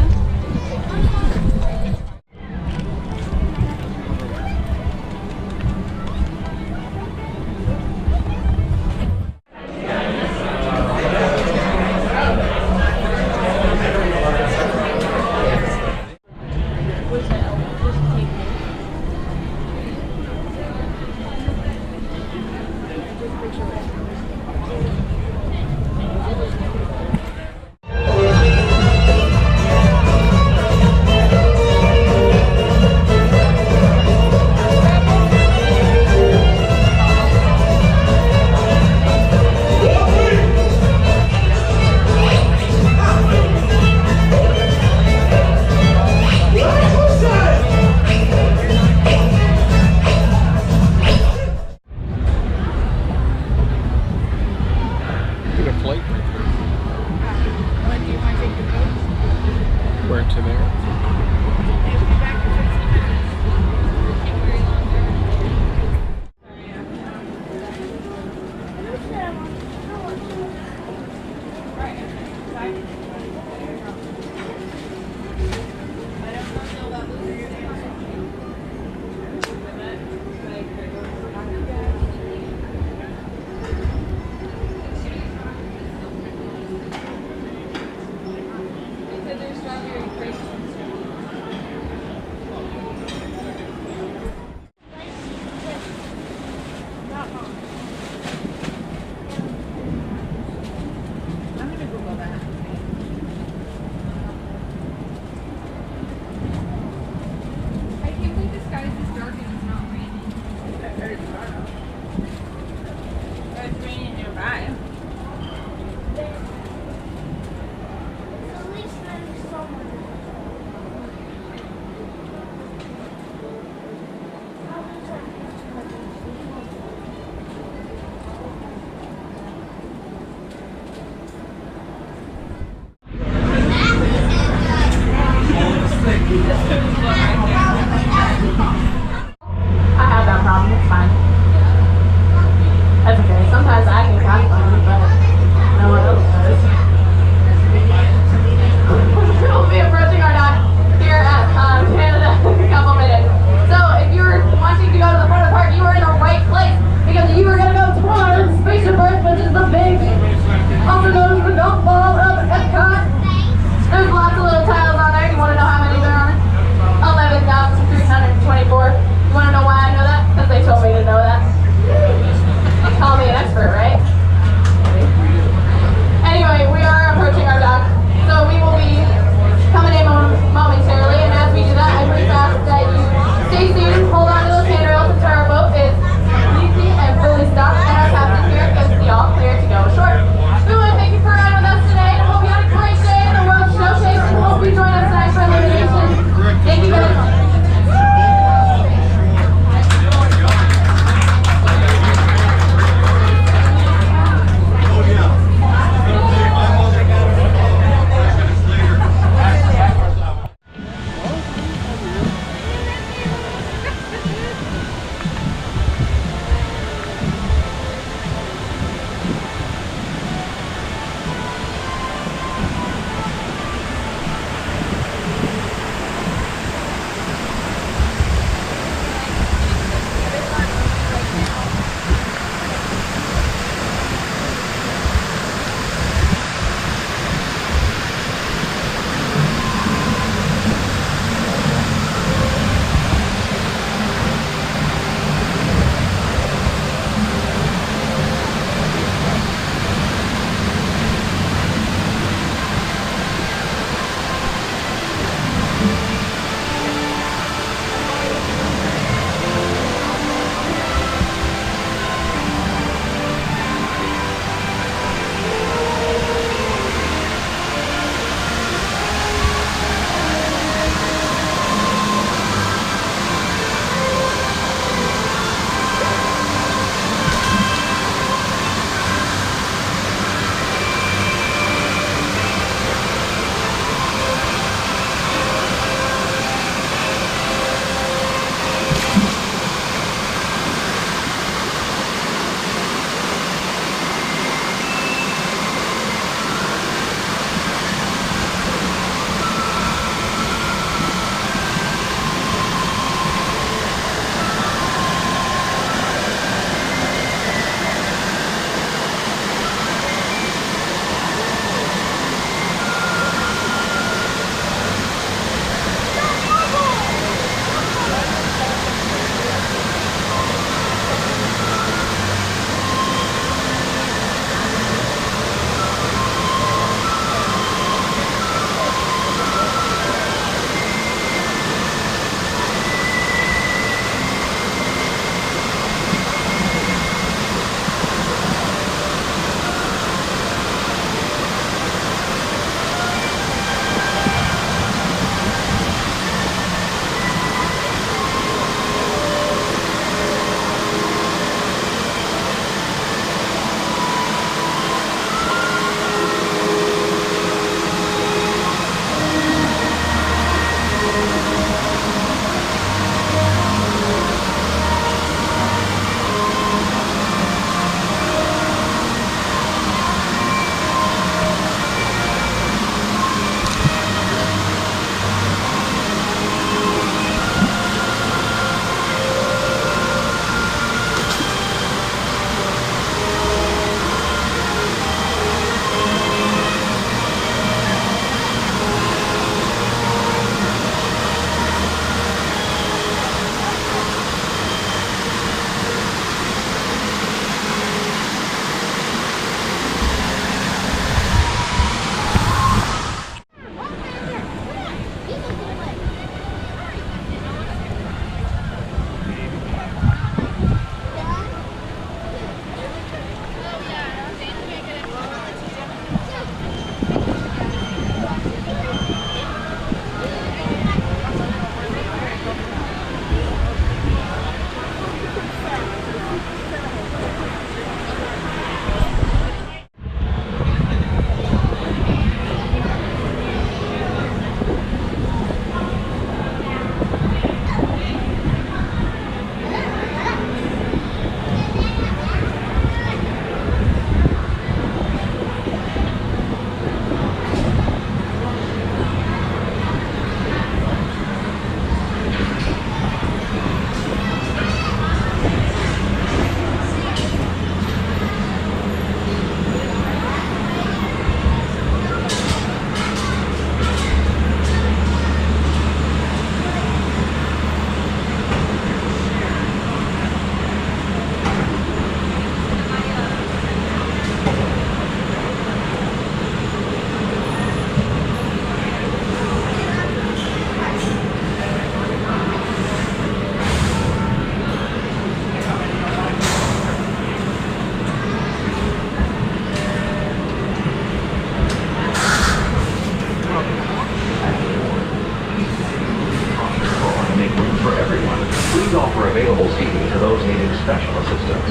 special assistance.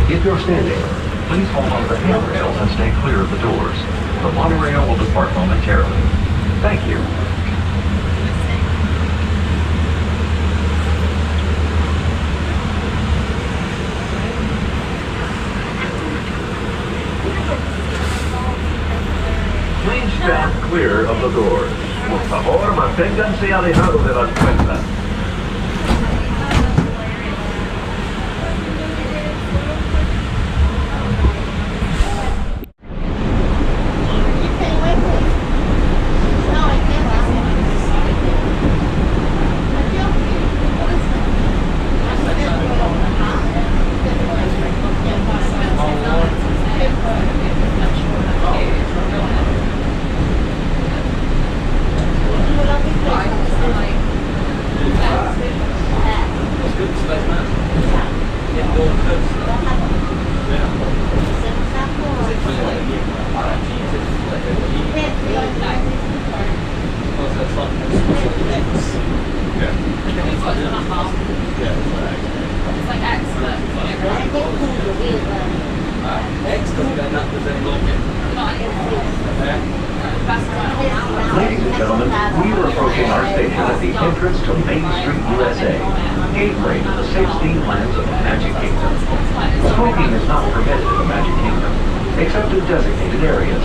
If you're standing, please hold on to the handrails and stay clear of the doors. The monorail will depart momentarily. Thank you. Please stand clear of the doors. Por favor, manténganse alejados de las puertas. Ladies and gentlemen, we are approaching our station at the entrance to Main Street, USA, gateway to the 16 lands of the Magic Kingdom. Smoking is not permitted in the Magic Kingdom, except in designated areas.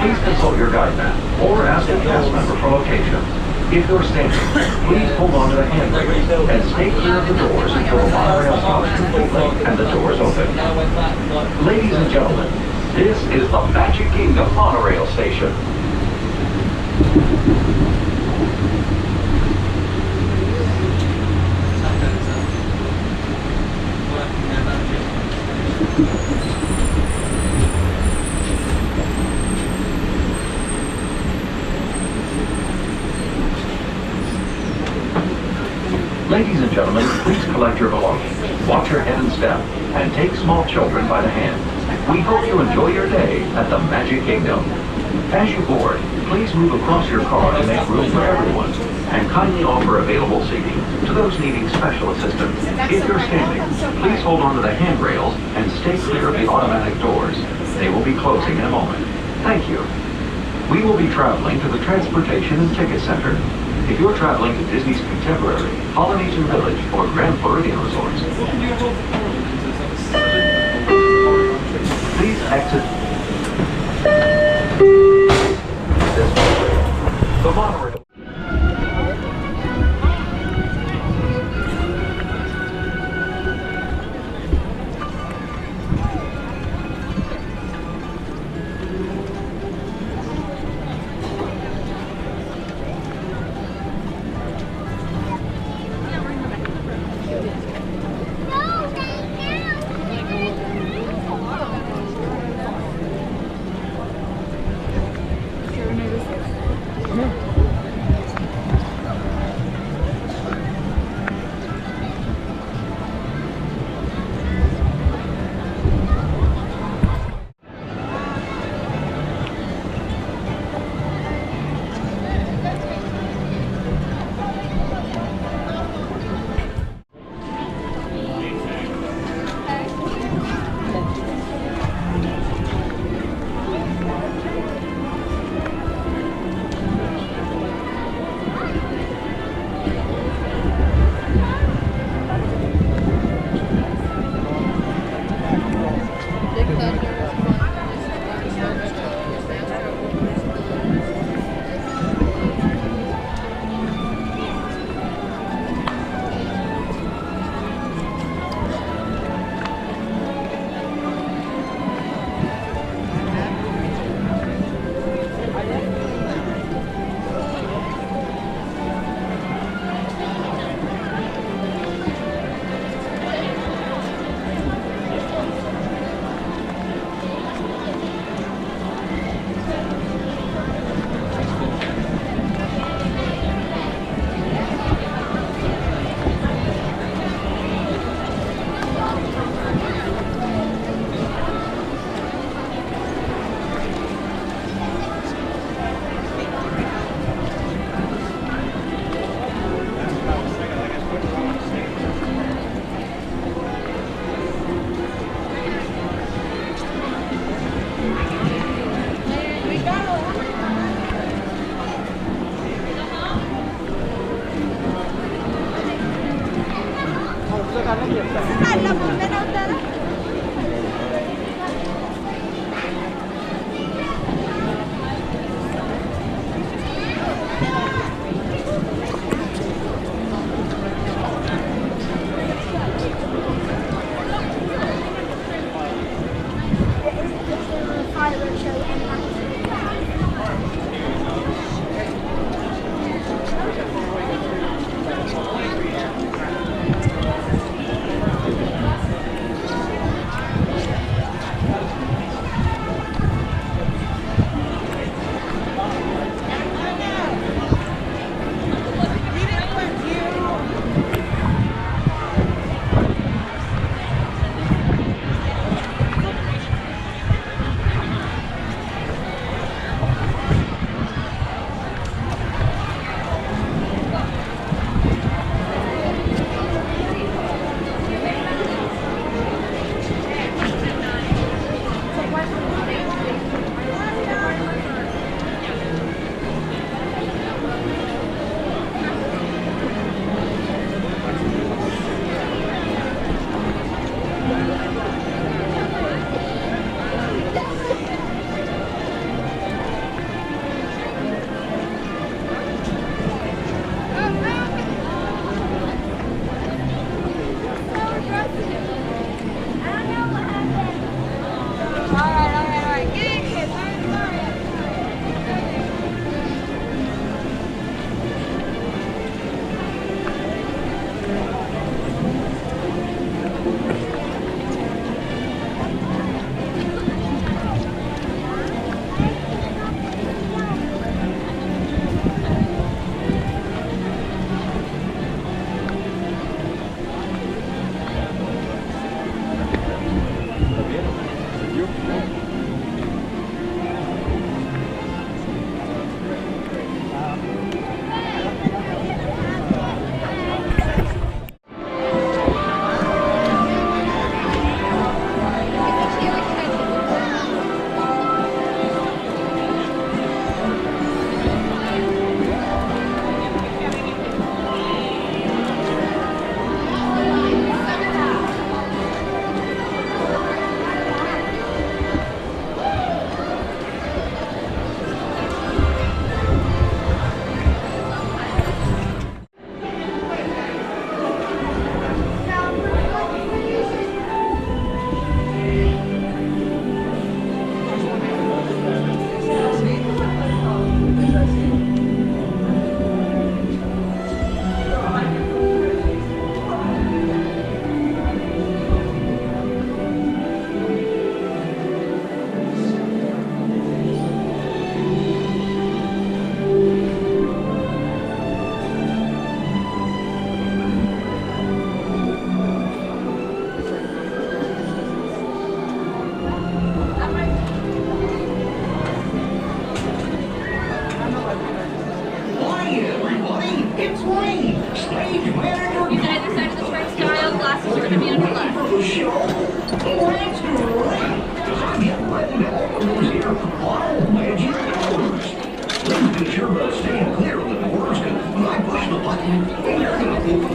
Please consult your guide map or ask a cast member for locations. If you're standing, please hold on to the handrail and stay clear of the doors until the monorail stops completely and the doors open. Ladies and gentlemen, this is the Magic Kingdom monorail station. Ladies and gentlemen, please collect your belongings, watch your head and step, and take small children by the hand. We hope you enjoy your day at the Magic Kingdom. As you board, please move across your car to make room for everyone, and kindly offer available seating to those needing special assistance. If you're standing, please hold on to the handrails and stay clear of the automatic doors. They will be closing in a moment. Thank you. We will be traveling to the Transportation and Ticket Center. If you're traveling to Disney's Contemporary, Polynesian Village, or Grand Floridian resorts, please exit this way. The monorail. Come here.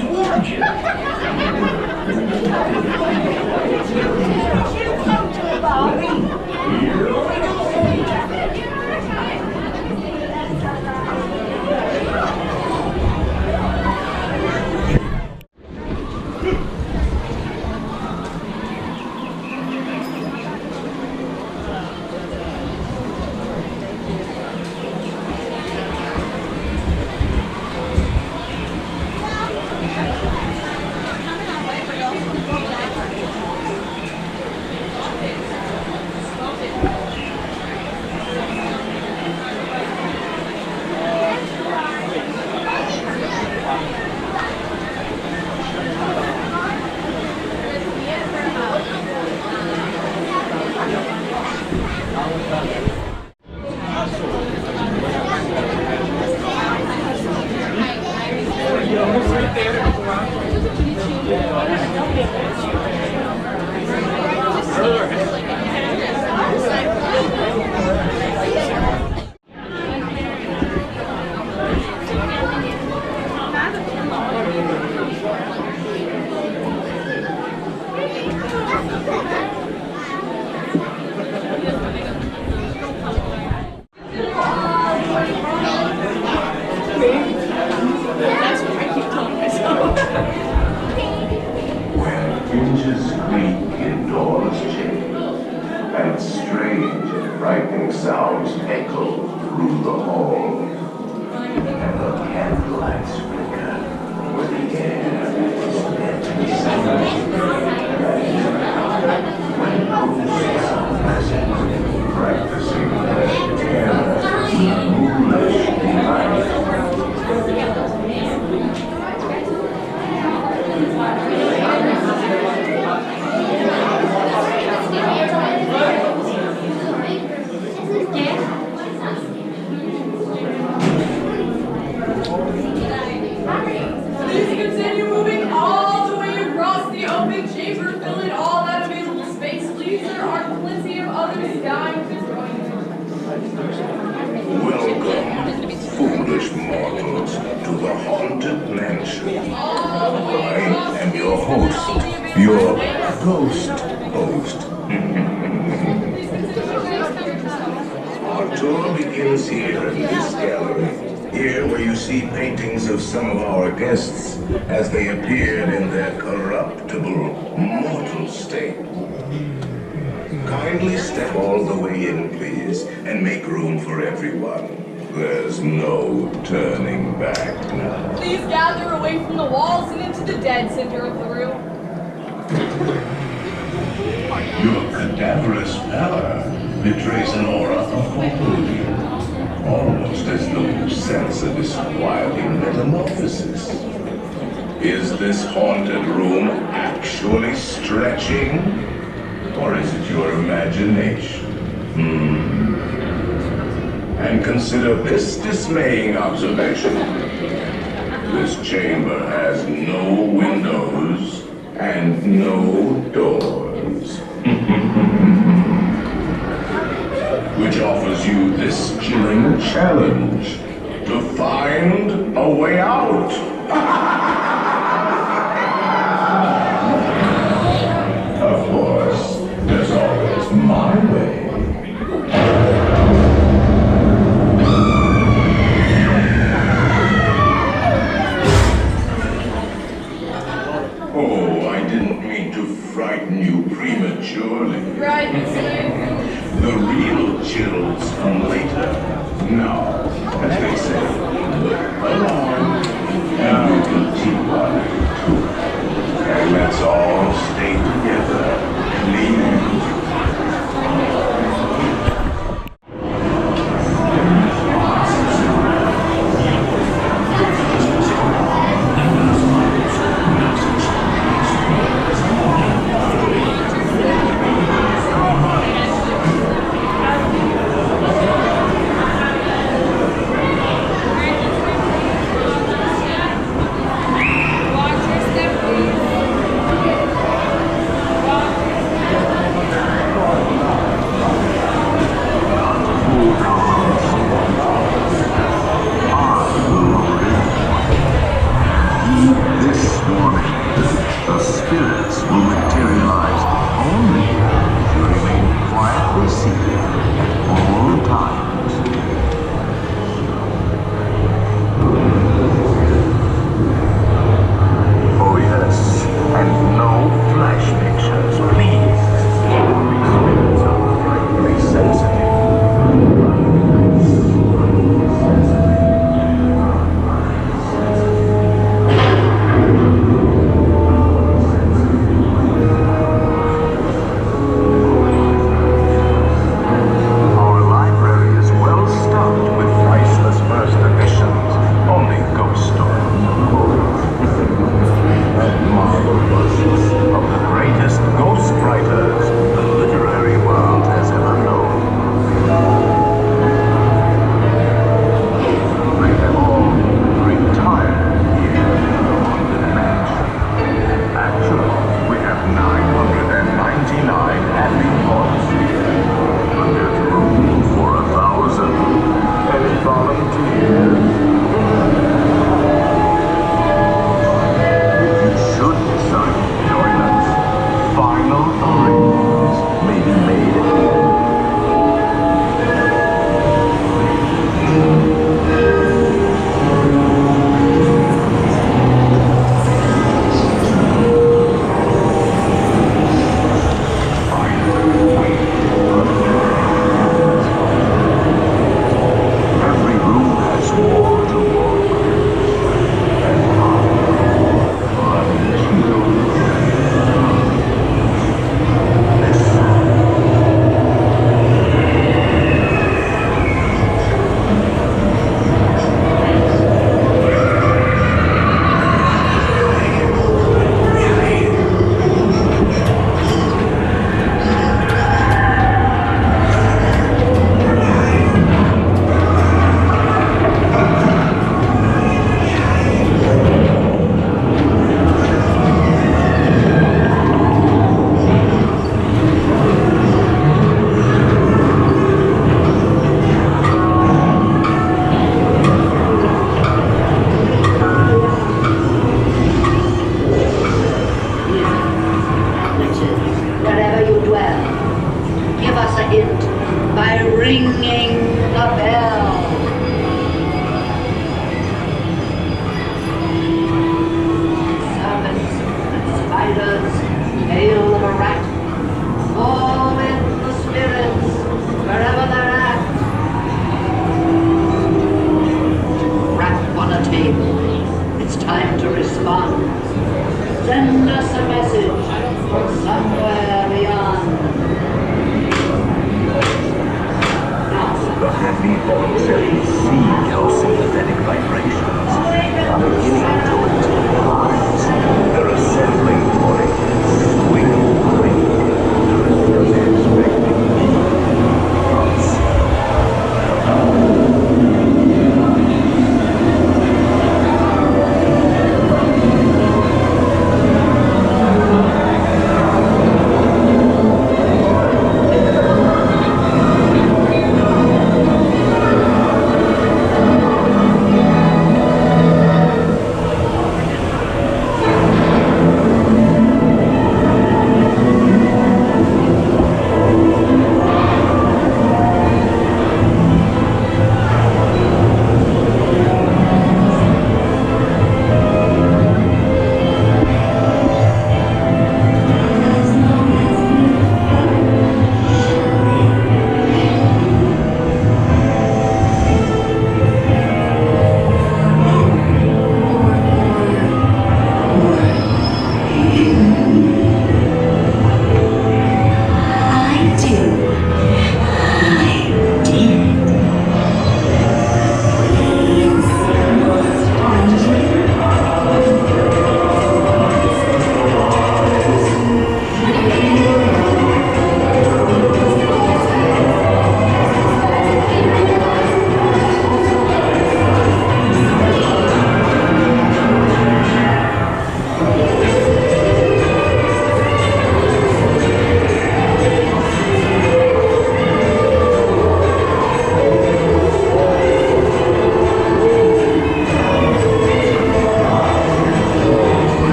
towards you. Hinges creak and doors chain, and strange and frightening sounds echo through the hall, and the candlelights flicker where the air is deadly silent. When ghosts are present, practicing their terror with ghoulish delight. Welcome, foolish mortals, to the haunted mansion. I am your host, your ghost host. Our tour begins here in this gallery. Here where you see paintings of some of our guests as they appeared in their corruptible, mortal state. Kindly step all the way in, please, and make room for everyone. There's no turning back now. Please gather away from the walls and into the dead center of the room. Your cadaverous pallor betrays an aura of foreboding, almost as though you sense a disquieting metamorphosis. Is this haunted room actually stretching? Or is it your imagination? And consider this dismaying observation. This chamber has no windows and no doors. Which offers you this chilling challenge to find a way out. Of course, there's always my way. Oh, I didn't mean to frighten you prematurely. The real chills come later. Now, as they say, look alarmed and warning. The spirits will materialize only if you remain quietly seated at all times. Oh yes, and no flash pictures, please. These spirits are frightfully sensitive.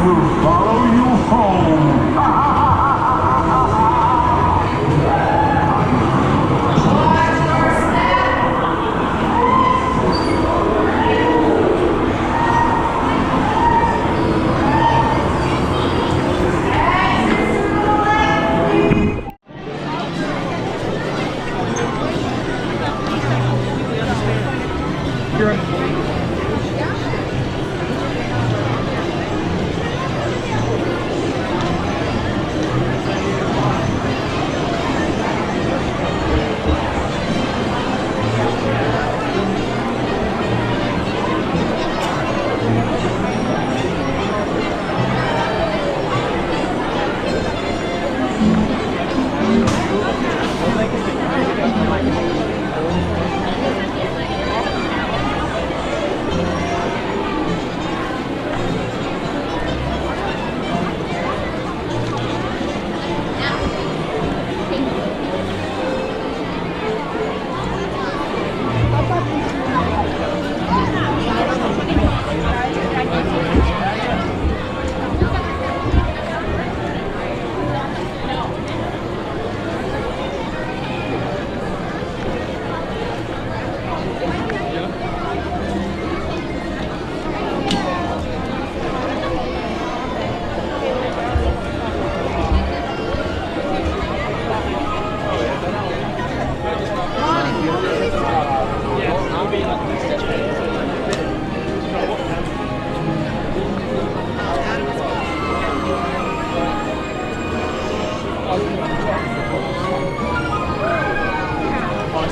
will follow you home.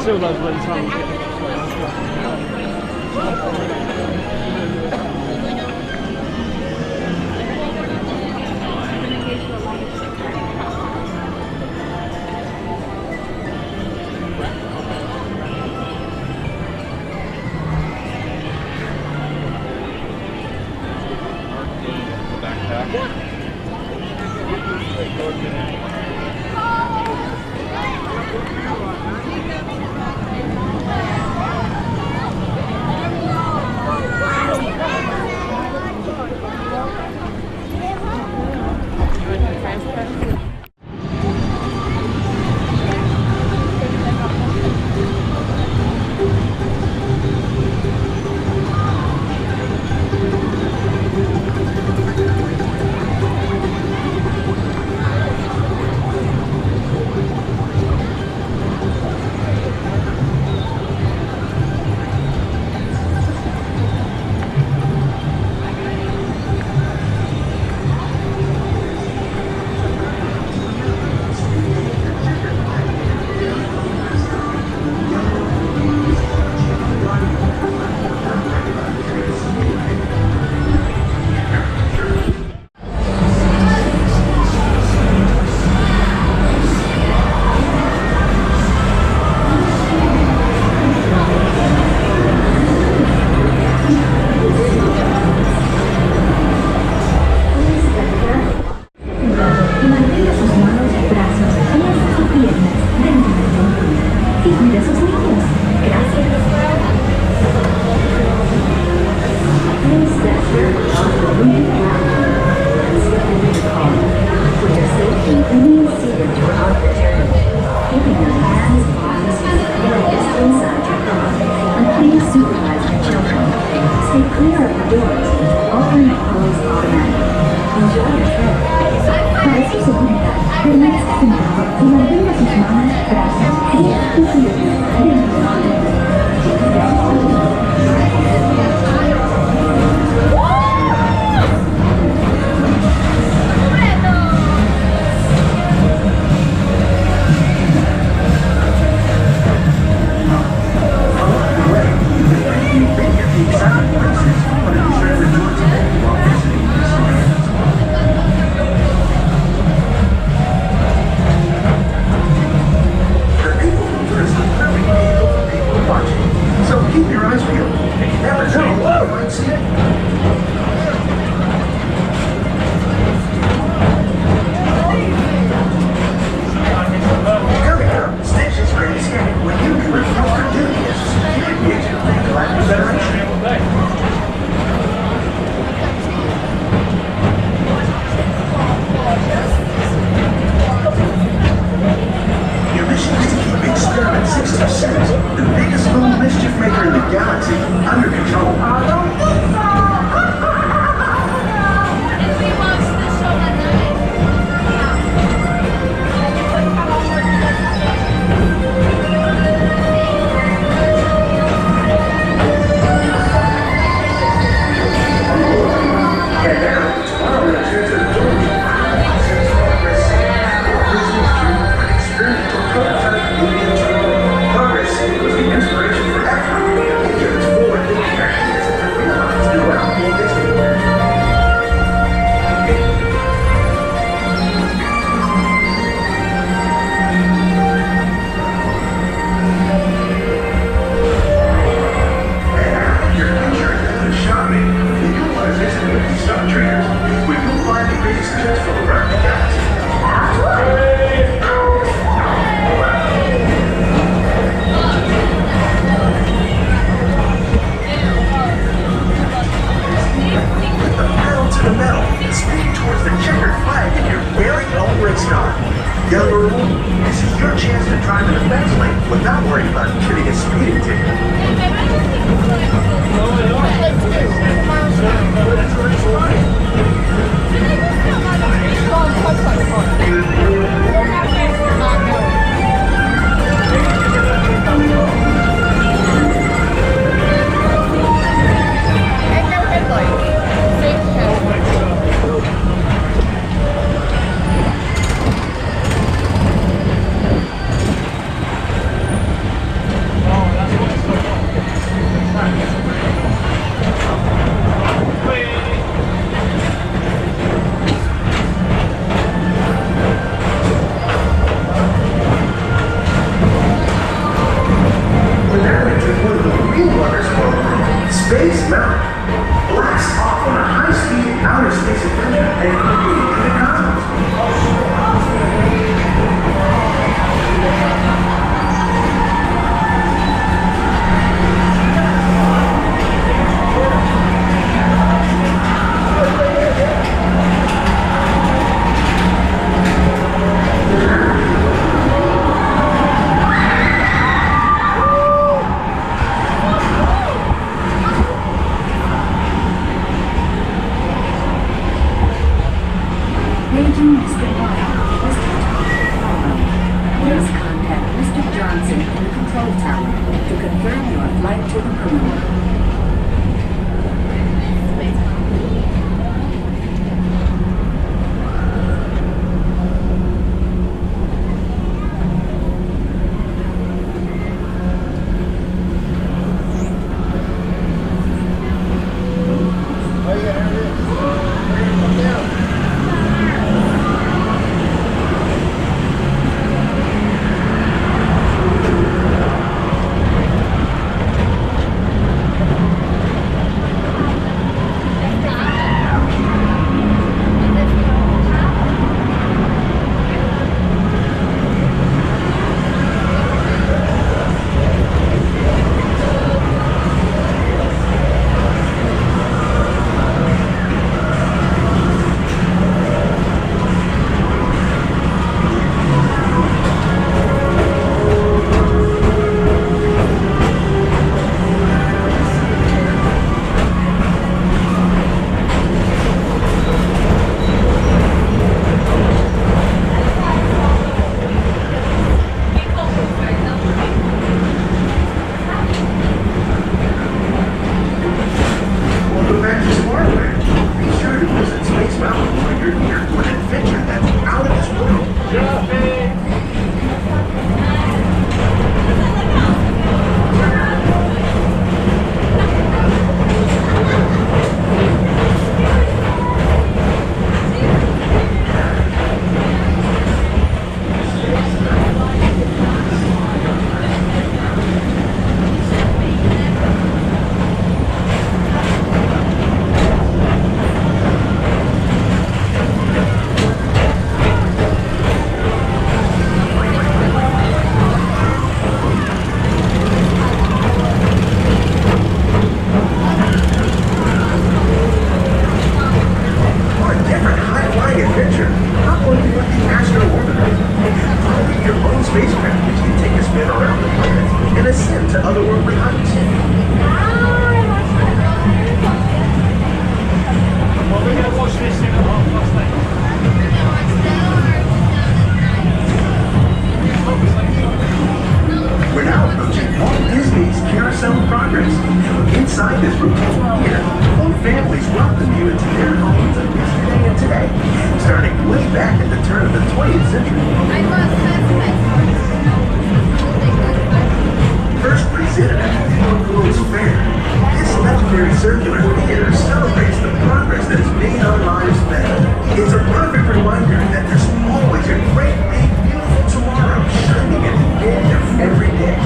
Still loads of time. greatest trips from around the galaxy. With the pedal to the metal, speeding towards the checkered flag in your very own race car. Young or old, this is your chance to drive in the fence lane without worrying about getting a speeding ticket. Space Mountain blasts off on a high-speed outer space adventure and quickly into the cosmos. Paging Mr. White, Mr. Tom, please contact Mr. Johnson in the control tower to confirm your flight to the moon. Inside this routine here, whole families welcome you into their homes on yesterday and today, starting way back at the turn of the 20th century. First presented at the World's Fair, this legendary circular theater celebrates the progress that has made our lives better. It's a perfect reminder that there's always a great, big, beautiful tomorrow shining at the end of every day.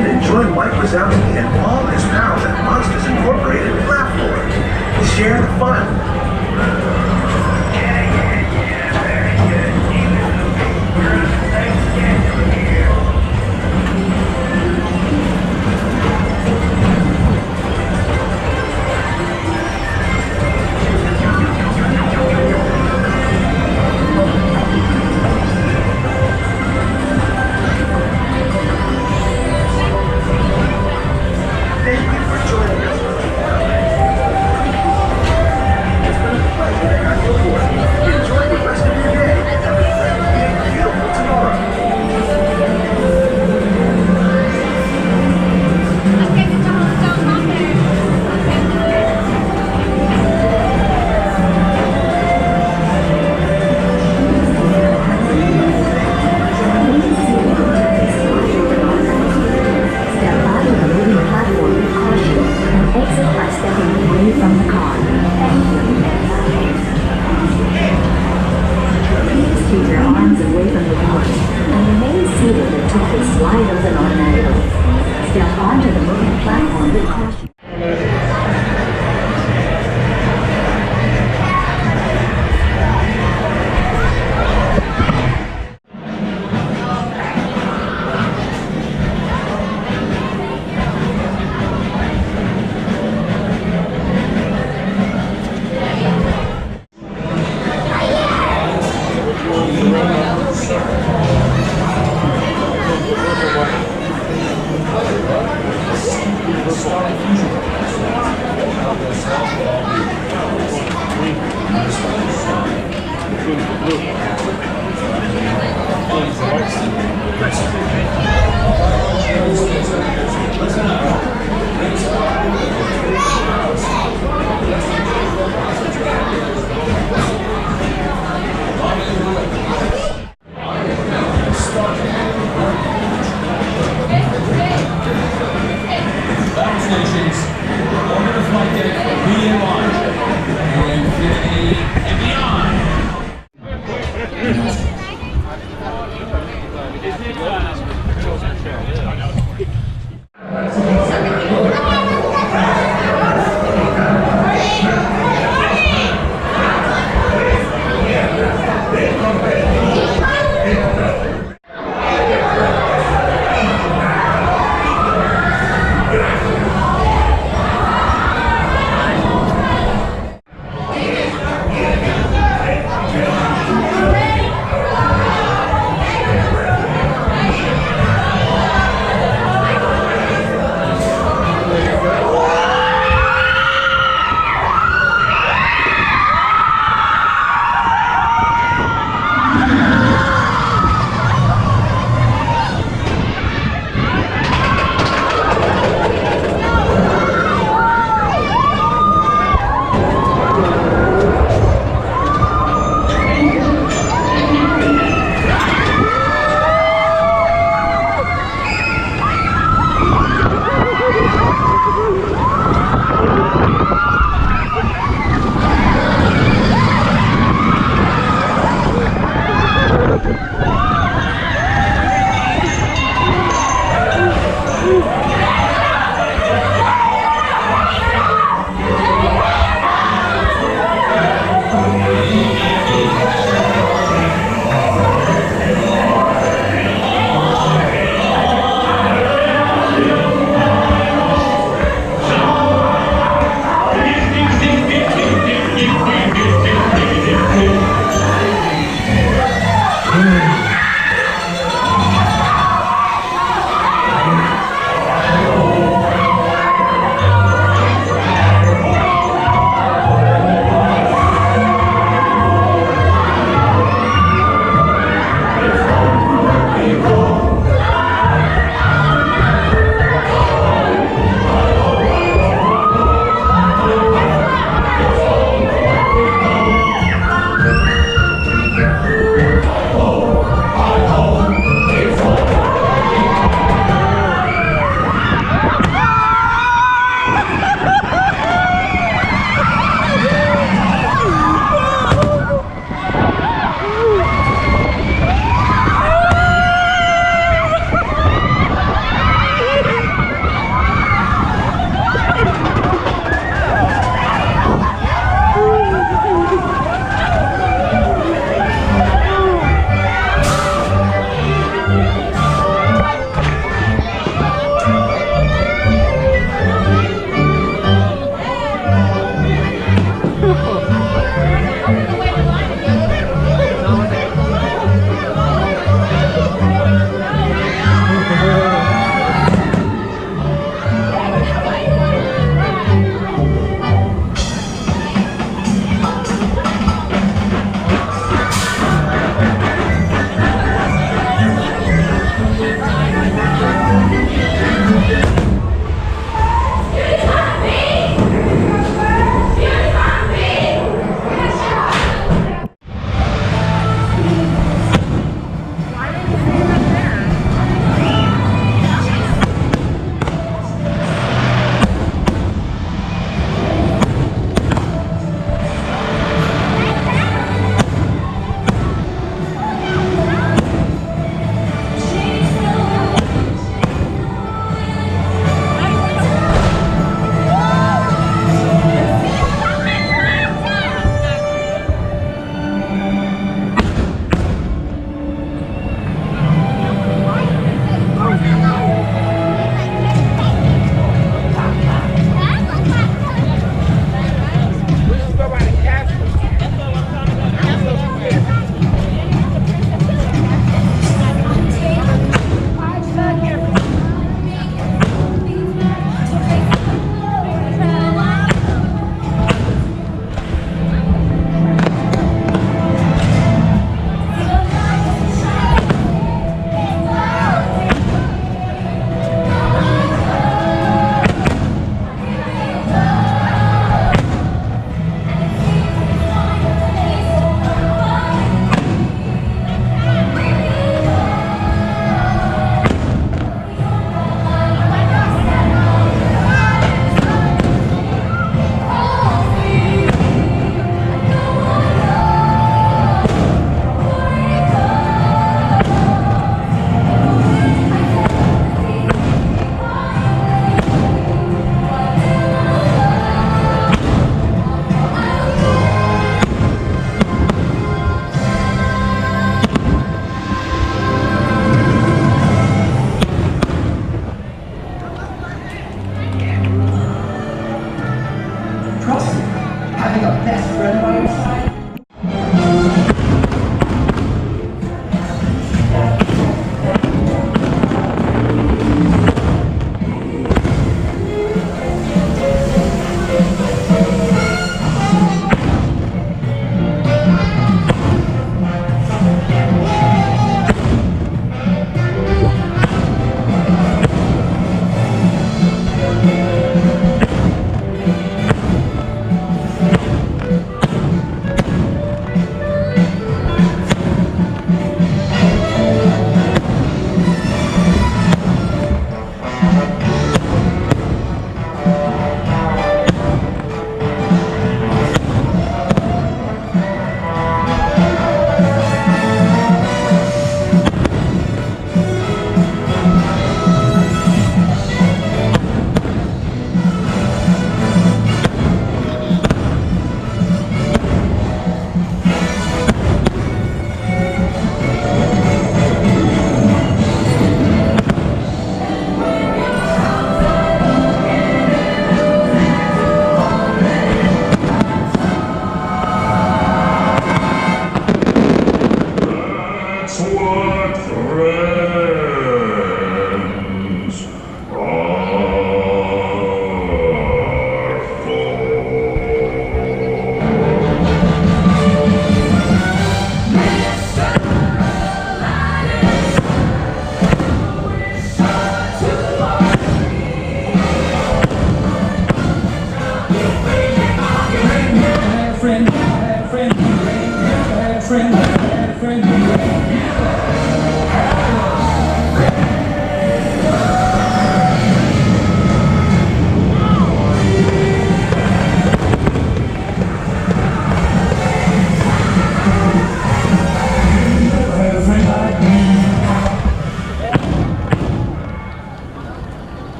in and join Mike Wazowski and all his pals at Monsters Incorporated Laugh Floor. Share the fun.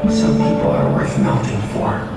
Some people are worth melting for.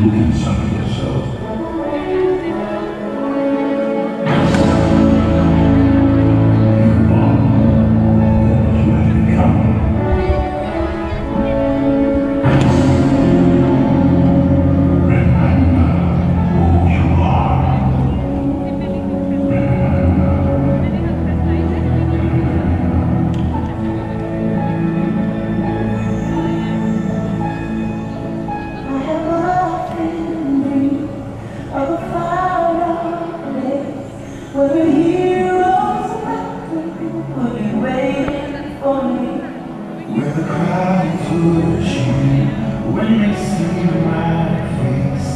Look inside yourself. You are Where the crowds worship when they see my face,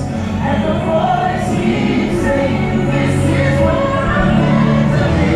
and the voice keeps saying, "This is what I'm meant to be."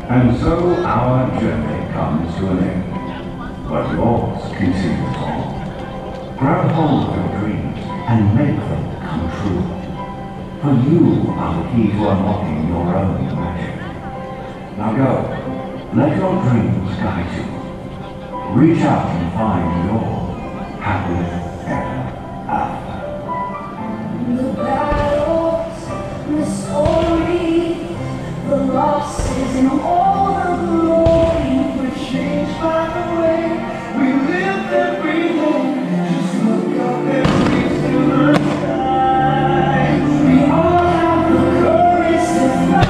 And so our journey comes to an end, but yours continues on. Grab hold of your dreams and make them come true. For you are the key to unlocking your own magic. Now go, let your dreams guide you. Reach out and find your happily ever after. The battles, the story, the losses and all the glory were changed by the way we lived every day. Just look up and reach to the sky. We all have the courage to fly.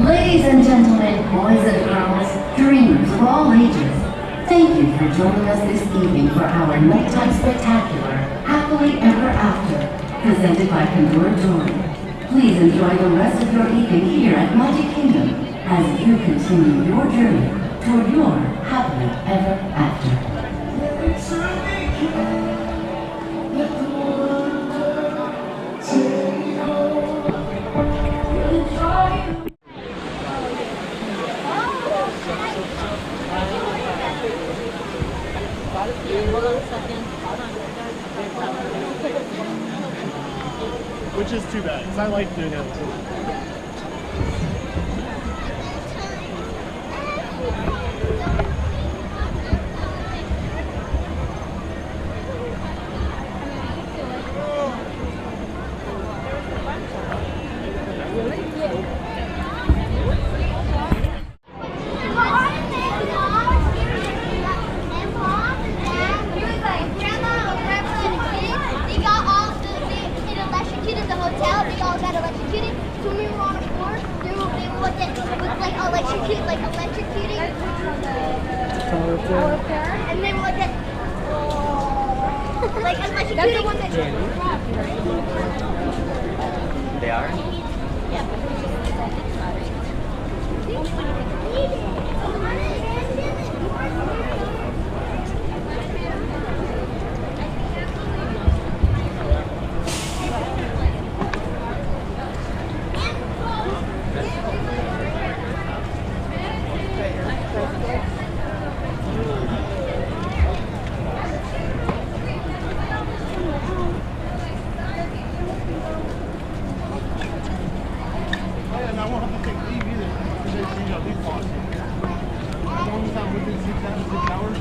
Ladies and gentlemen, boys and girls, dreamers of all ages, thank you for joining us this evening for our nighttime spectacular, Happily Ever After, presented by Pandora Jewelry. Please enjoy the rest of your evening here at Magic Kingdom as you continue your journey toward your happily ever after. Which is too bad, because I like doing it too. And then look at like electrocuting. That's the one that They are? Yeah. Within 6 hours,